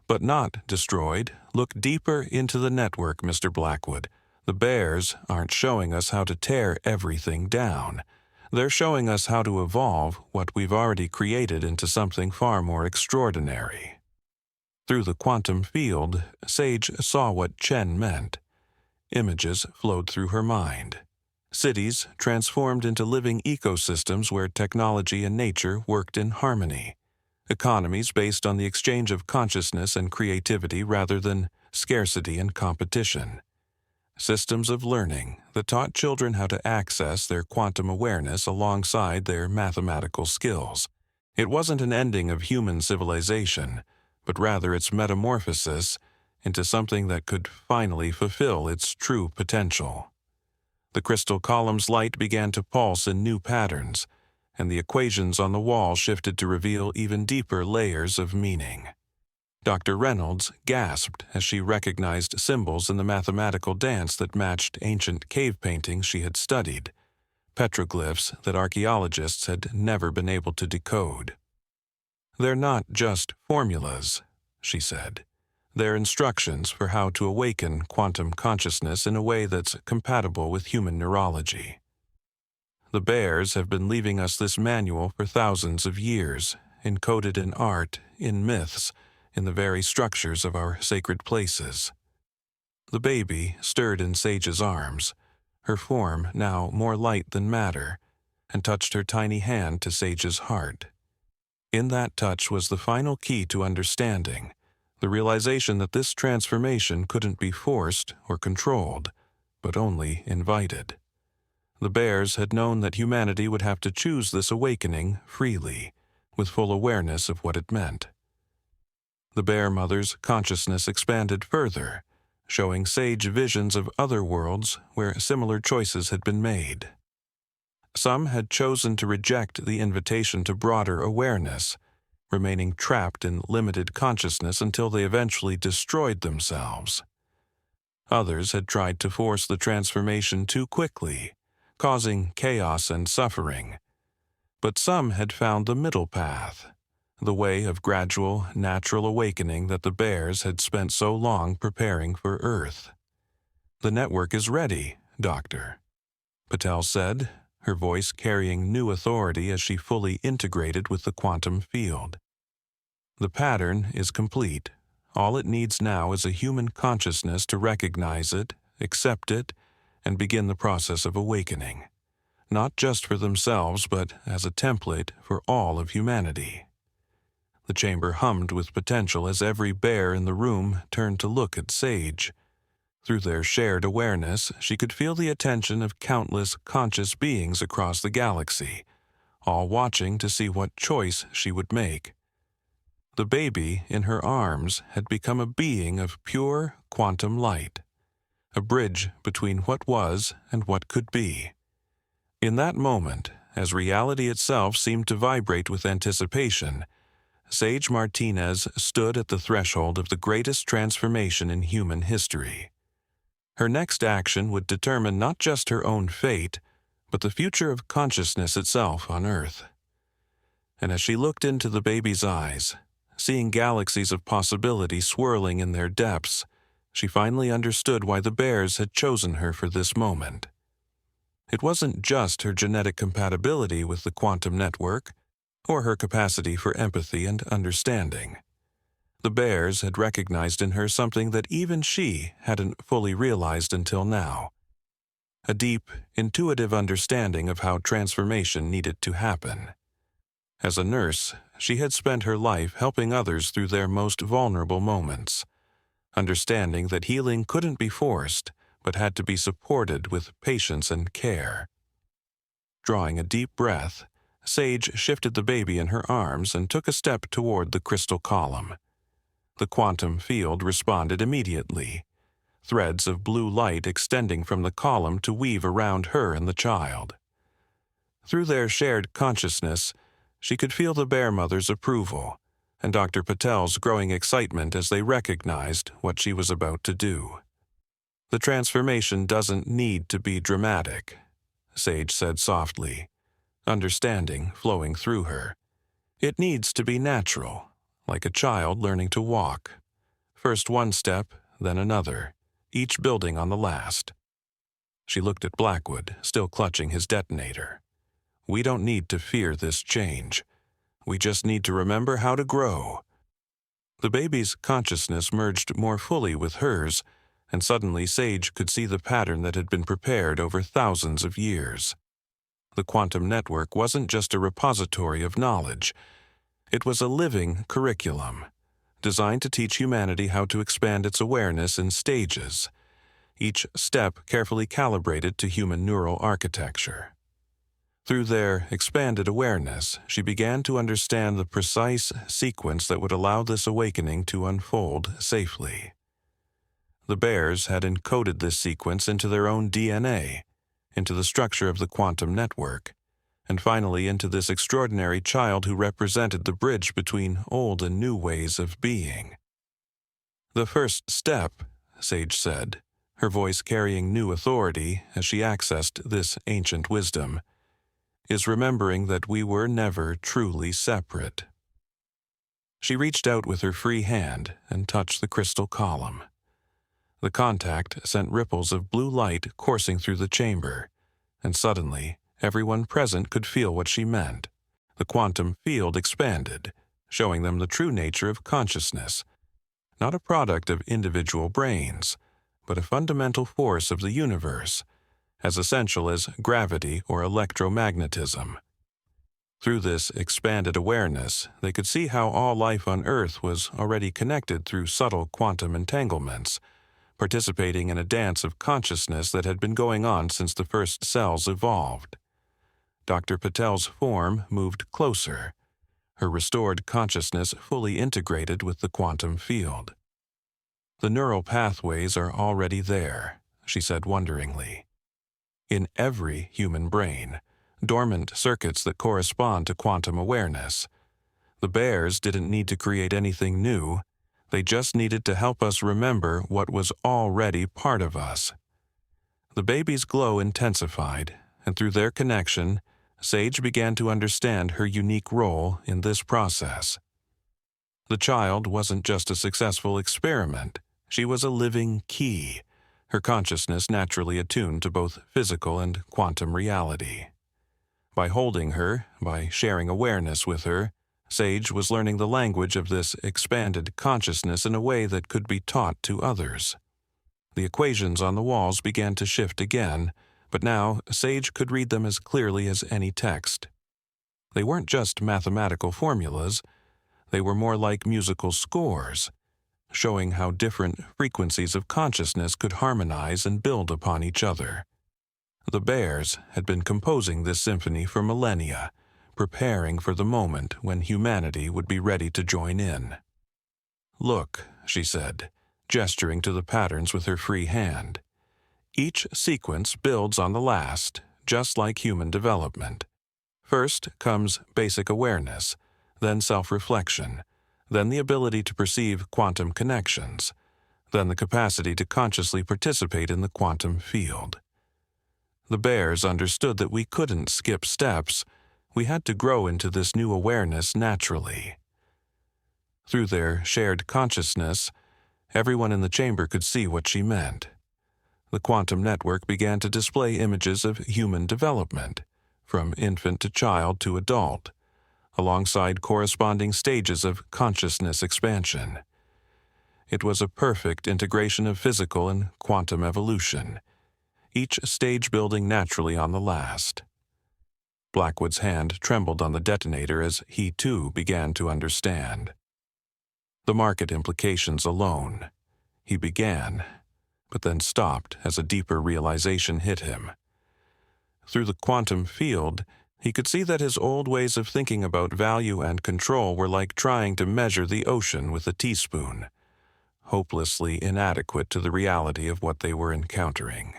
"But not destroyed. Look deeper into the network, Mr. Blackwood. The bears aren't showing us how to tear everything down. They're showing us how to evolve what we've already created into something far more extraordinary." Through the quantum field, Sage saw what Chen meant. Images flowed through her mind. Cities transformed into living ecosystems where technology and nature worked in harmony. Economies based on the exchange of consciousness and creativity rather than scarcity and competition. Systems of learning that taught children how to access their quantum awareness alongside their mathematical skills. It wasn't an ending of human civilization, but rather its metamorphosis into something that could finally fulfill its true potential. The crystal column's light began to pulse in new patterns, and the equations on the wall shifted to reveal even deeper layers of meaning. Dr. Reynolds gasped as she recognized symbols in the mathematical dance that matched ancient cave paintings she had studied, petroglyphs that archaeologists had never been able to decode. "They're not just formulas," she said. "They're instructions for how to awaken quantum consciousness in a way that's compatible with human neurology. The bears have been leaving us this manual for thousands of years, encoded in art, in myths, in the very structures of our sacred places." The baby stirred in Sage's arms, her form now more light than matter, and touched her tiny hand to Sage's heart. In that touch was the final key to understanding, the realization that this transformation couldn't be forced or controlled, but only invited. The bears had known that humanity would have to choose this awakening freely, with full awareness of what it meant. The bear mother's consciousness expanded further, showing Sage visions of other worlds where similar choices had been made. Some had chosen to reject the invitation to broader awareness, remaining trapped in limited consciousness until they eventually destroyed themselves. Others had tried to force the transformation too quickly, causing chaos and suffering. But some had found the middle path, the way of gradual, natural awakening that the bears had spent so long preparing for Earth. "The network is ready, Doctor," Patel said, her voice carrying new authority as she fully integrated with the quantum field. "The pattern is complete. All it needs now is a human consciousness to recognize it, accept it, and begin the process of awakening, not just for themselves, but as a template for all of humanity." The chamber hummed with potential as every bear in the room turned to look at Sage. Through their shared awareness, she could feel the attention of countless conscious beings across the galaxy, all watching to see what choice she would make. The baby in her arms had become a being of pure quantum light, a bridge between what was and what could be. In that moment, as reality itself seemed to vibrate with anticipation, Sage Martinez stood at the threshold of the greatest transformation in human history. Her next action would determine not just her own fate, but the future of consciousness itself on Earth. And as she looked into the baby's eyes, seeing galaxies of possibility swirling in their depths, she finally understood why the bears had chosen her for this moment. It wasn't just her genetic compatibility with the quantum network, or her capacity for empathy and understanding. The bears had recognized in her something that even she hadn't fully realized until now. A deep, intuitive understanding of how transformation needed to happen. As a nurse, she had spent her life helping others through their most vulnerable moments, understanding that healing couldn't be forced, but had to be supported with patience and care. Drawing a deep breath, Sage shifted the baby in her arms and took a step toward the crystal column. The quantum field responded immediately, threads of blue light extending from the column to weave around her and the child. Through their shared consciousness, she could feel the bear mother's approval and Dr. Patel's growing excitement as they recognized what she was about to do. "The transformation doesn't need to be dramatic," Sage said softly, understanding flowing through her. "It needs to be natural, like a child learning to walk. First one step, then another, each building on the last." She looked at Blackwood, still clutching his detonator. "We don't need to fear this change. We just need to remember how to grow." The baby's consciousness merged more fully with hers, and suddenly Sage could see the pattern that had been prepared over thousands of years. The quantum network wasn't just a repository of knowledge. It was a living curriculum, designed to teach humanity how to expand its awareness in stages, each step carefully calibrated to human neural architecture. Through their expanded awareness, she began to understand the precise sequence that would allow this awakening to unfold safely. The bears had encoded this sequence into their own DNA, into the structure of the quantum network, and finally into this extraordinary child who represented the bridge between old and new ways of being. "The first step," Sage said, her voice carrying new authority as she accessed this ancient wisdom, "is remembering that we were never truly separate." She reached out with her free hand and touched the crystal column. The contact sent ripples of blue light coursing through the chamber, and suddenly everyone present could feel what she meant. The quantum field expanded, showing them the true nature of consciousness, not a product of individual brains, but a fundamental force of the universe, as essential as gravity or electromagnetism. Through this expanded awareness, they could see how all life on Earth was already connected through subtle quantum entanglements, participating in a dance of consciousness that had been going on since the first cells evolved. Dr. Patel's form moved closer, her restored consciousness fully integrated with the quantum field. "The neural pathways are already there," she said wonderingly. "In every human brain, dormant circuits that correspond to quantum awareness. The bears didn't need to create anything new. They just needed to help us remember what was already part of us." The baby's glow intensified, and through their connection, Sage began to understand her unique role in this process. The child wasn't just a successful experiment. She was a living key, her consciousness naturally attuned to both physical and quantum reality. By holding her, by sharing awareness with her, Sage was learning the language of this expanded consciousness in a way that could be taught to others. The equations on the walls began to shift again, but now Sage could read them as clearly as any text. They weren't just mathematical formulas, they were more like musical scores, showing how different frequencies of consciousness could harmonize and build upon each other. The bears had been composing this symphony for millennia, preparing for the moment when humanity would be ready to join in. "Look," she said, gesturing to the patterns with her free hand. "Each sequence builds on the last, just like human development. First comes basic awareness, then self-reflection, then the ability to perceive quantum connections, then the capacity to consciously participate in the quantum field." The bears understood that we couldn't skip steps. We had to grow into this new awareness naturally. Through their shared consciousness, everyone in the chamber could see what she meant. The quantum network began to display images of human development, from infant to child to adult, alongside corresponding stages of consciousness expansion. It was a perfect integration of physical and quantum evolution, each stage building naturally on the last. Blackwood's hand trembled on the detonator as he too began to understand. The market implications alone. He began, but then stopped as a deeper realization hit him. Through the quantum field, he could see that his old ways of thinking about value and control were like trying to measure the ocean with a teaspoon, hopelessly inadequate to the reality of what they were encountering.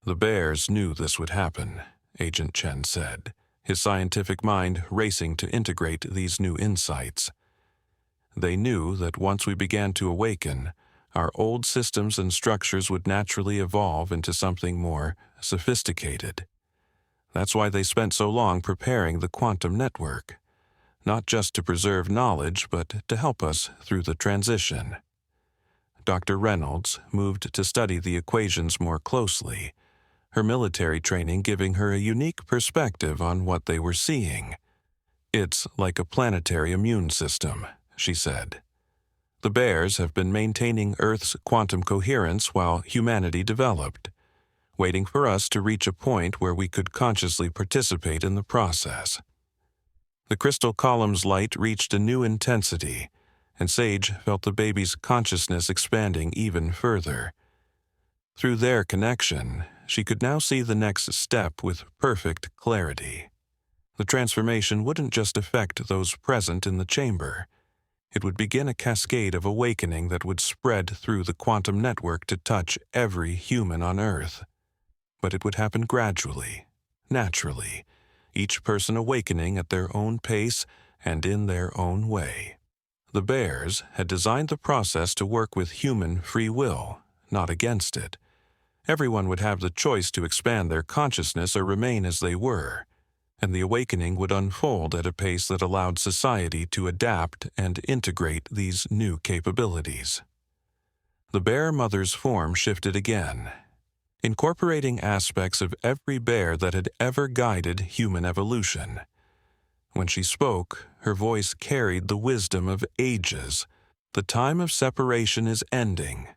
"The bears knew this would happen," Agent Chen said, his scientific mind racing to integrate these new insights. "They knew that once we began to awaken, our old systems and structures would naturally evolve into something more sophisticated. That's why they spent so long preparing the quantum network, not just to preserve knowledge, but to help us through the transition." Dr. Reynolds moved to study the equations more closely, her military training giving her a unique perspective on what they were seeing. "It's like a planetary immune system," she said. The bears have been maintaining Earth's quantum coherence while humanity developed, waiting for us to reach a point where we could consciously participate in the process. The crystal column's light reached a new intensity, and Sage felt the baby's consciousness expanding even further. Through their connection, she could now see the next step with perfect clarity. The transformation wouldn't just affect those present in the chamber. It would begin a cascade of awakening that would spread through the quantum network to touch every human on Earth. But it would happen gradually, naturally, each person awakening at their own pace and in their own way. The bears had designed the process to work with human free will, not against it. Everyone would have the choice to expand their consciousness or remain as they were, and the awakening would unfold at a pace that allowed society to adapt and integrate these new capabilities. The bear mother's form shifted again, incorporating aspects of every bear that had ever guided human evolution. When she spoke, her voice carried the wisdom of ages. The time of separation is ending,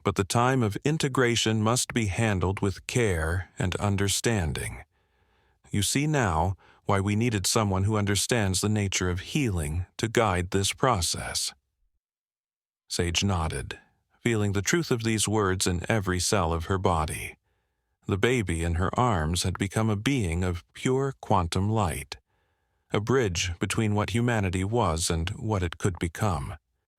but the time of integration must be handled with care and understanding. You see now why we needed someone who understands the nature of healing to guide this process. Sage nodded, feeling the truth of these words in every cell of her body. The baby in her arms had become a being of pure quantum light, a bridge between what humanity was and what it could become.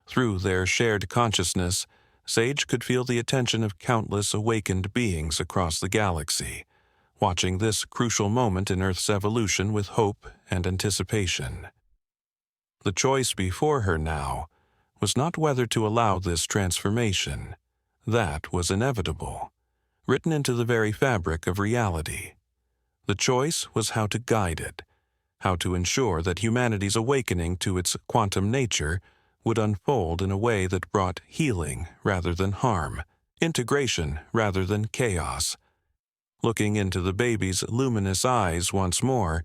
Through their shared consciousness, Sage could feel the attention of countless awakened beings across the galaxy, watching this crucial moment in Earth's evolution with hope and anticipation. The choice before her now was not whether to allow this transformation. That was inevitable, written into the very fabric of reality. The choice was how to guide it, how to ensure that humanity's awakening to its quantum nature would unfold in a way that brought healing rather than harm, integration rather than chaos. Looking into the baby's luminous eyes once more,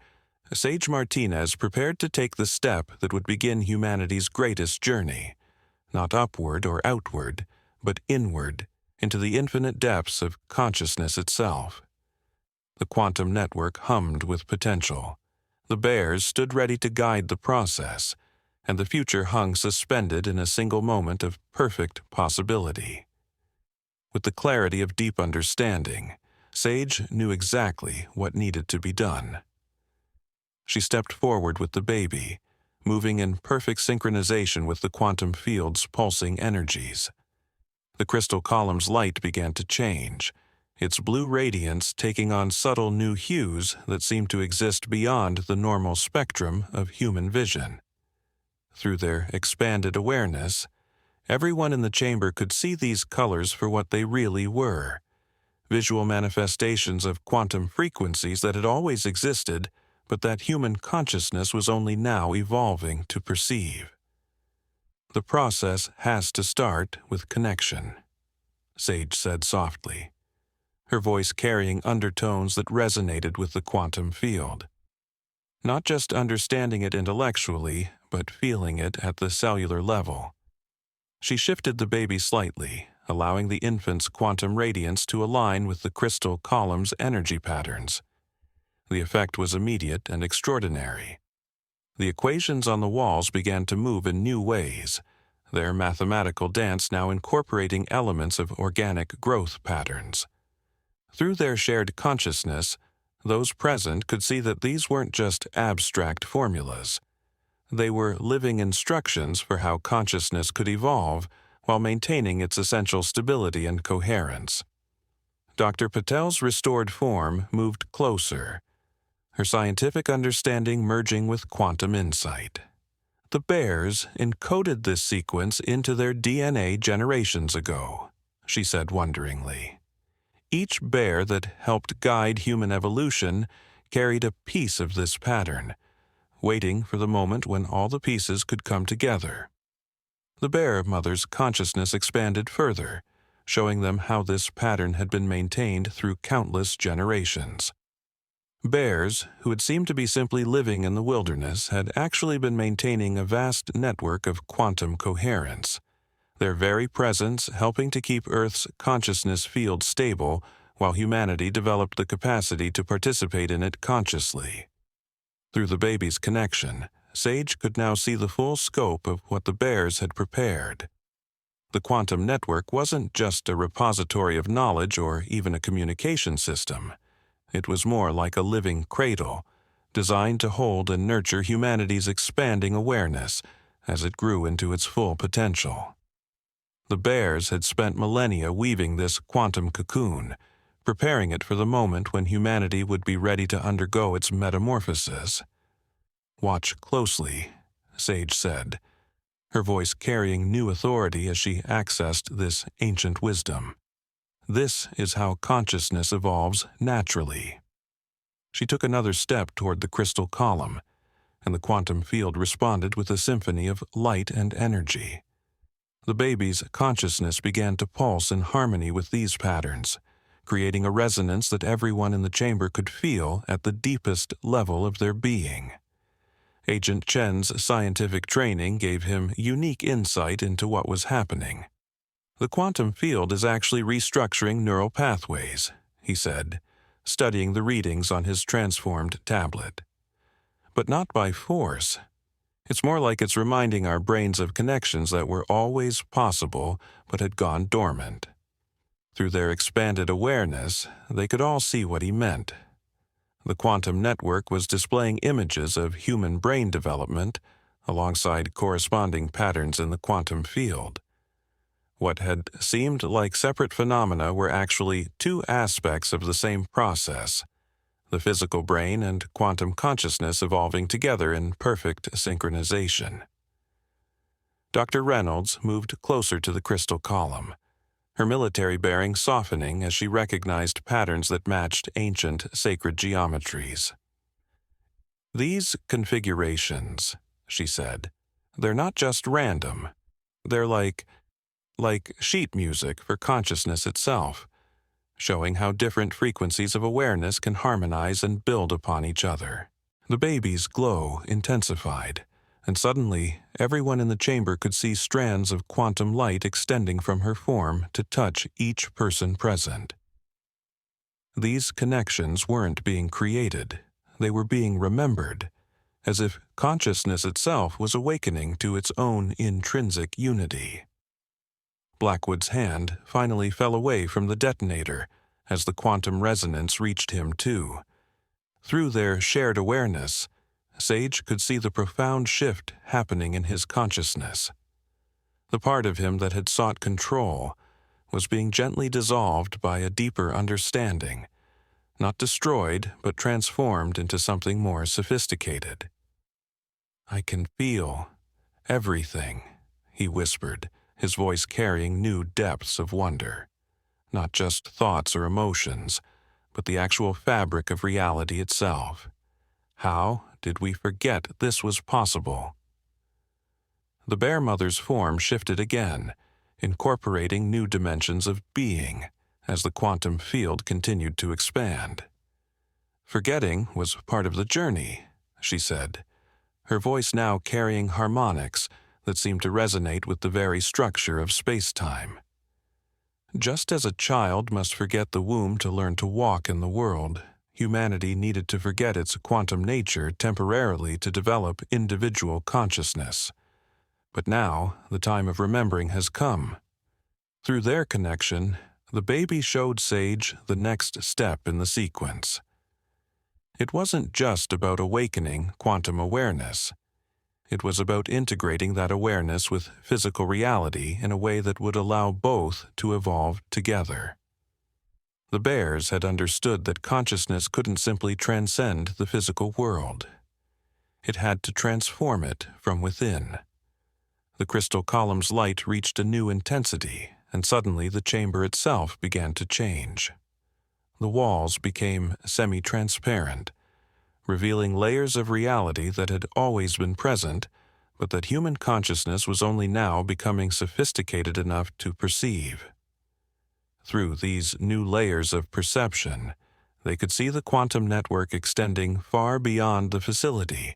Sage Martinez prepared to take the step that would begin humanity's greatest journey, not upward or outward, but inward, into the infinite depths of consciousness itself. The quantum network hummed with potential. The bears stood ready to guide the process, and the future hung suspended in a single moment of perfect possibility. With the clarity of deep understanding, Sage knew exactly what needed to be done. She stepped forward with the baby, moving in perfect synchronization with the quantum field's pulsing energies. The crystal column's light began to change, its blue radiance taking on subtle new hues that seemed to exist beyond the normal spectrum of human vision. Through their expanded awareness, everyone in the chamber could see these colors for what they really were: visual manifestations of quantum frequencies that had always existed, but that human consciousness was only now evolving to perceive. The process has to start with connection, Sage said softly, her voice carrying undertones that resonated with the quantum field. Not just understanding it intellectually, but feeling it at the cellular level. She shifted the baby slightly, allowing the infant's quantum radiance to align with the crystal column's energy patterns. The effect was immediate and extraordinary. The equations on the walls began to move in new ways, their mathematical dance now incorporating elements of organic growth patterns. Through their shared consciousness, those present could see that these weren't just abstract formulas. They were living instructions for how consciousness could evolve while maintaining its essential stability and coherence. Dr. Patel's restored form moved closer, her scientific understanding merging with quantum insight. The bears encoded this sequence into their DNA generations ago, she said wonderingly. Each bear that helped guide human evolution carried a piece of this pattern, waiting for the moment when all the pieces could come together. The bear mother's consciousness expanded further, showing them how this pattern had been maintained through countless generations. Bears, who had seemed to be simply living in the wilderness, had actually been maintaining a vast network of quantum coherence, their very presence helping to keep Earth's consciousness field stable while humanity developed the capacity to participate in it consciously. Through the baby's connection, Sage could now see the full scope of what the bears had prepared. The quantum network wasn't just a repository of knowledge or even a communication system. It was more like a living cradle, designed to hold and nurture humanity's expanding awareness as it grew into its full potential. The bears had spent millennia weaving this quantum cocoon, preparing it for the moment when humanity would be ready to undergo its metamorphosis. "Watch closely," Sage said, her voice carrying new authority as she accessed this ancient wisdom. "This is how consciousness evolves naturally." She took another step toward the crystal column, and the quantum field responded with a symphony of light and energy. The baby's consciousness began to pulse in harmony with these patterns, creating a resonance that everyone in the chamber could feel at the deepest level of their being. Agent Chen's scientific training gave him unique insight into what was happening. "The quantum field is actually restructuring neural pathways," he said, studying the readings on his transformed tablet. "But not by force. It's more like it's reminding our brains of connections that were always possible but had gone dormant." Through their expanded awareness, they could all see what he meant. The quantum network was displaying images of human brain development alongside corresponding patterns in the quantum field. What had seemed like separate phenomena were actually two aspects of the same process, the physical brain and quantum consciousness evolving together in perfect synchronization. Dr. Reynolds moved closer to the crystal column, her military bearing softening as she recognized patterns that matched ancient sacred geometries. "These configurations," she said, "they're not just random. They're like sheet music for consciousness itself, showing how different frequencies of awareness can harmonize and build upon each other." The baby's glow intensified, and suddenly everyone in the chamber could see strands of quantum light extending from her form to touch each person present. These connections weren't being created, they were being remembered, as if consciousness itself was awakening to its own intrinsic unity. Blackwood's hand finally fell away from the detonator as the quantum resonance reached him too. Through their shared awareness, Sage could see the profound shift happening in his consciousness. The part of him that had sought control was being gently dissolved by a deeper understanding, not destroyed but transformed into something more sophisticated. "I can feel everything," he whispered, his voice carrying new depths of wonder. Not just thoughts or emotions, but the actual fabric of reality itself. How did we forget this was possible? The bear mother's form shifted again, incorporating new dimensions of being as the quantum field continued to expand. "Forgetting was part of the journey," she said, her voice now carrying harmonics that seemed to resonate with the very structure of space-time. "Just as a child must forget the womb to learn to walk in the world, humanity needed to forget its quantum nature temporarily to develop individual consciousness. But now the time of remembering has come." Through their connection, the baby showed Sage the next step in the sequence. It wasn't just about awakening quantum awareness. It was about integrating that awareness with physical reality in a way that would allow both to evolve together. The bears had understood that consciousness couldn't simply transcend the physical world. It had to transform it from within. The crystal column's light reached a new intensity, and suddenly the chamber itself began to change. The walls became semi-transparent, revealing layers of reality that had always been present, but that human consciousness was only now becoming sophisticated enough to perceive. Through these new layers of perception, they could see the quantum network extending far beyond the facility,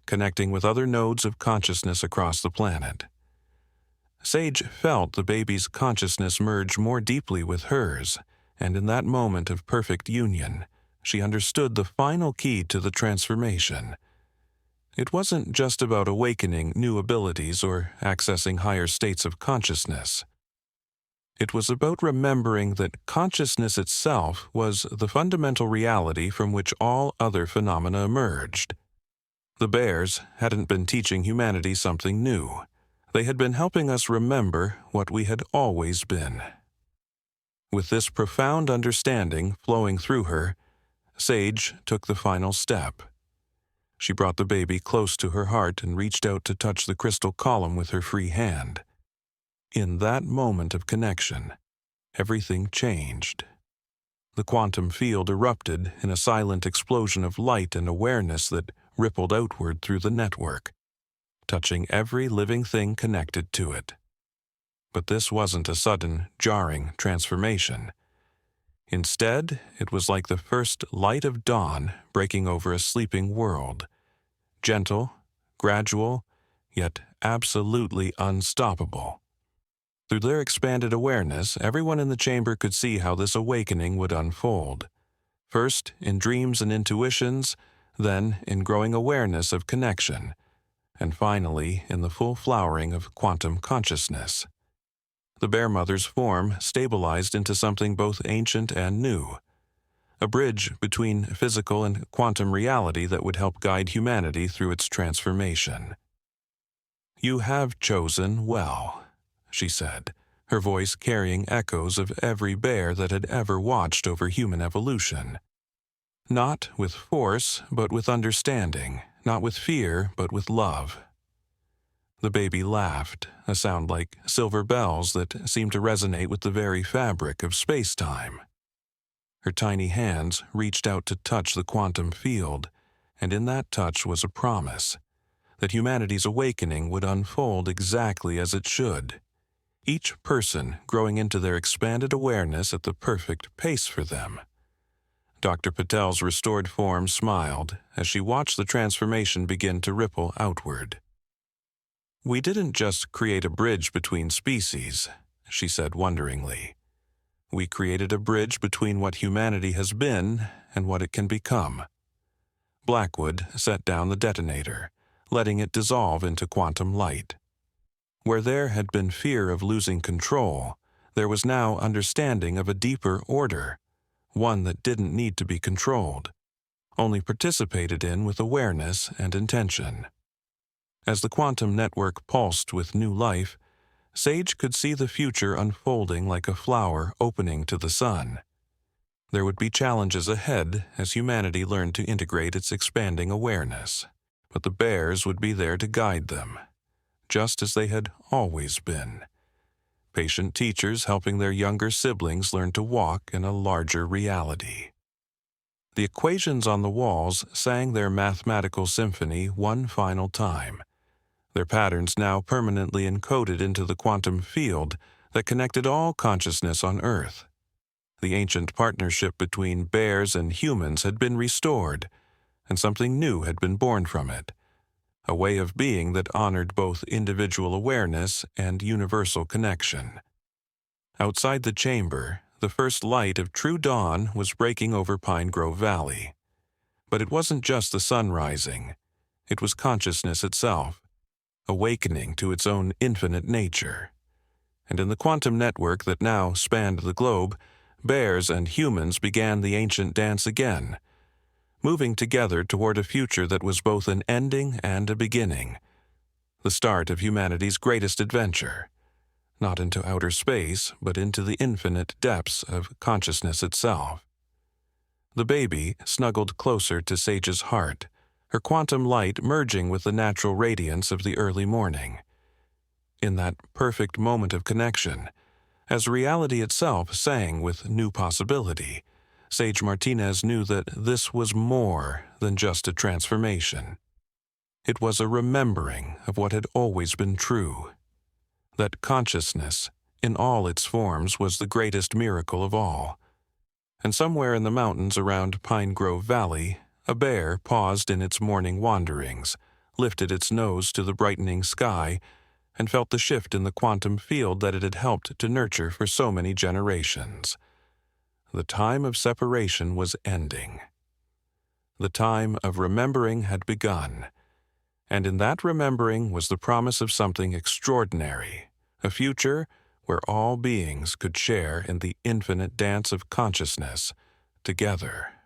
connecting with other nodes of consciousness across the planet. Sage felt the baby's consciousness merge more deeply with hers, and in that moment of perfect union, she understood the final key to the transformation. It wasn't just about awakening new abilities or accessing higher states of consciousness. It was about remembering that consciousness itself was the fundamental reality from which all other phenomena emerged. The bears hadn't been teaching humanity something new. They had been helping us remember what we had always been. With this profound understanding flowing through her, Sage took the final step. She brought the baby close to her heart and reached out to touch the crystal column with her free hand. In that moment of connection, everything changed. The quantum field erupted in a silent explosion of light and awareness that rippled outward through the network, touching every living thing connected to it. But this wasn't a sudden, jarring transformation. Instead, it was like the first light of dawn breaking over a sleeping world. Gentle, gradual, yet absolutely unstoppable. Through their expanded awareness, everyone in the chamber could see how this awakening would unfold. First in dreams and intuitions, then in growing awareness of connection, and finally in the full flowering of quantum consciousness. The Bear Mother's form stabilized into something both ancient and new, a bridge between physical and quantum reality that would help guide humanity through its transformation. "You have chosen well," she said, her voice carrying echoes of every bear that had ever watched over human evolution. Not with force, but with understanding, not with fear, but with love. The baby laughed, a sound like silver bells that seemed to resonate with the very fabric of space-time. Her tiny hands reached out to touch the quantum field, and in that touch was a promise that humanity's awakening would unfold exactly as it should, each person growing into their expanded awareness at the perfect pace for them. Dr. Patel's restored form smiled as she watched the transformation begin to ripple outward. "We didn't just create a bridge between species," she said wonderingly. "We created a bridge between what humanity has been and what it can become." Blackwood set down the detonator, letting it dissolve into quantum light. Where there had been fear of losing control, there was now understanding of a deeper order, one that didn't need to be controlled, only participated in with awareness and intention. As the quantum network pulsed with new life, Sage could see the future unfolding like a flower opening to the sun. There would be challenges ahead as humanity learned to integrate its expanding awareness, but the bears would be there to guide them, just as they had always been. Patient teachers helping their younger siblings learn to walk in a larger reality. The equations on the walls sang their mathematical symphony one final time, their patterns now permanently encoded into the quantum field that connected all consciousness on Earth. The ancient partnership between bears and humans had been restored, and something new had been born from it, a way of being that honored both individual awareness and universal connection. Outside the chamber, the first light of true dawn was breaking over Pine Grove Valley. But it wasn't just the sun rising. It was consciousness itself, awakening to its own infinite nature. And in the quantum network that now spanned the globe, bears and humans began the ancient dance again, moving together toward a future that was both an ending and a beginning, the start of humanity's greatest adventure, not into outer space, but into the infinite depths of consciousness itself. The baby snuggled closer to Sage's heart, her quantum light merging with the natural radiance of the early morning. In that perfect moment of connection, as reality itself sang with new possibility, Sage Martinez knew that this was more than just a transformation. It was a remembering of what had always been true, that consciousness, in all its forms, was the greatest miracle of all, And somewhere in the mountains around Pine Grove Valley, a bear paused in its morning wanderings, lifted its nose to the brightening sky, and felt the shift in the quantum field that it had helped to nurture for so many generations. The time of separation was ending. The time of remembering had begun, and in that remembering was the promise of something extraordinary, a future where all beings could share in the infinite dance of consciousness together.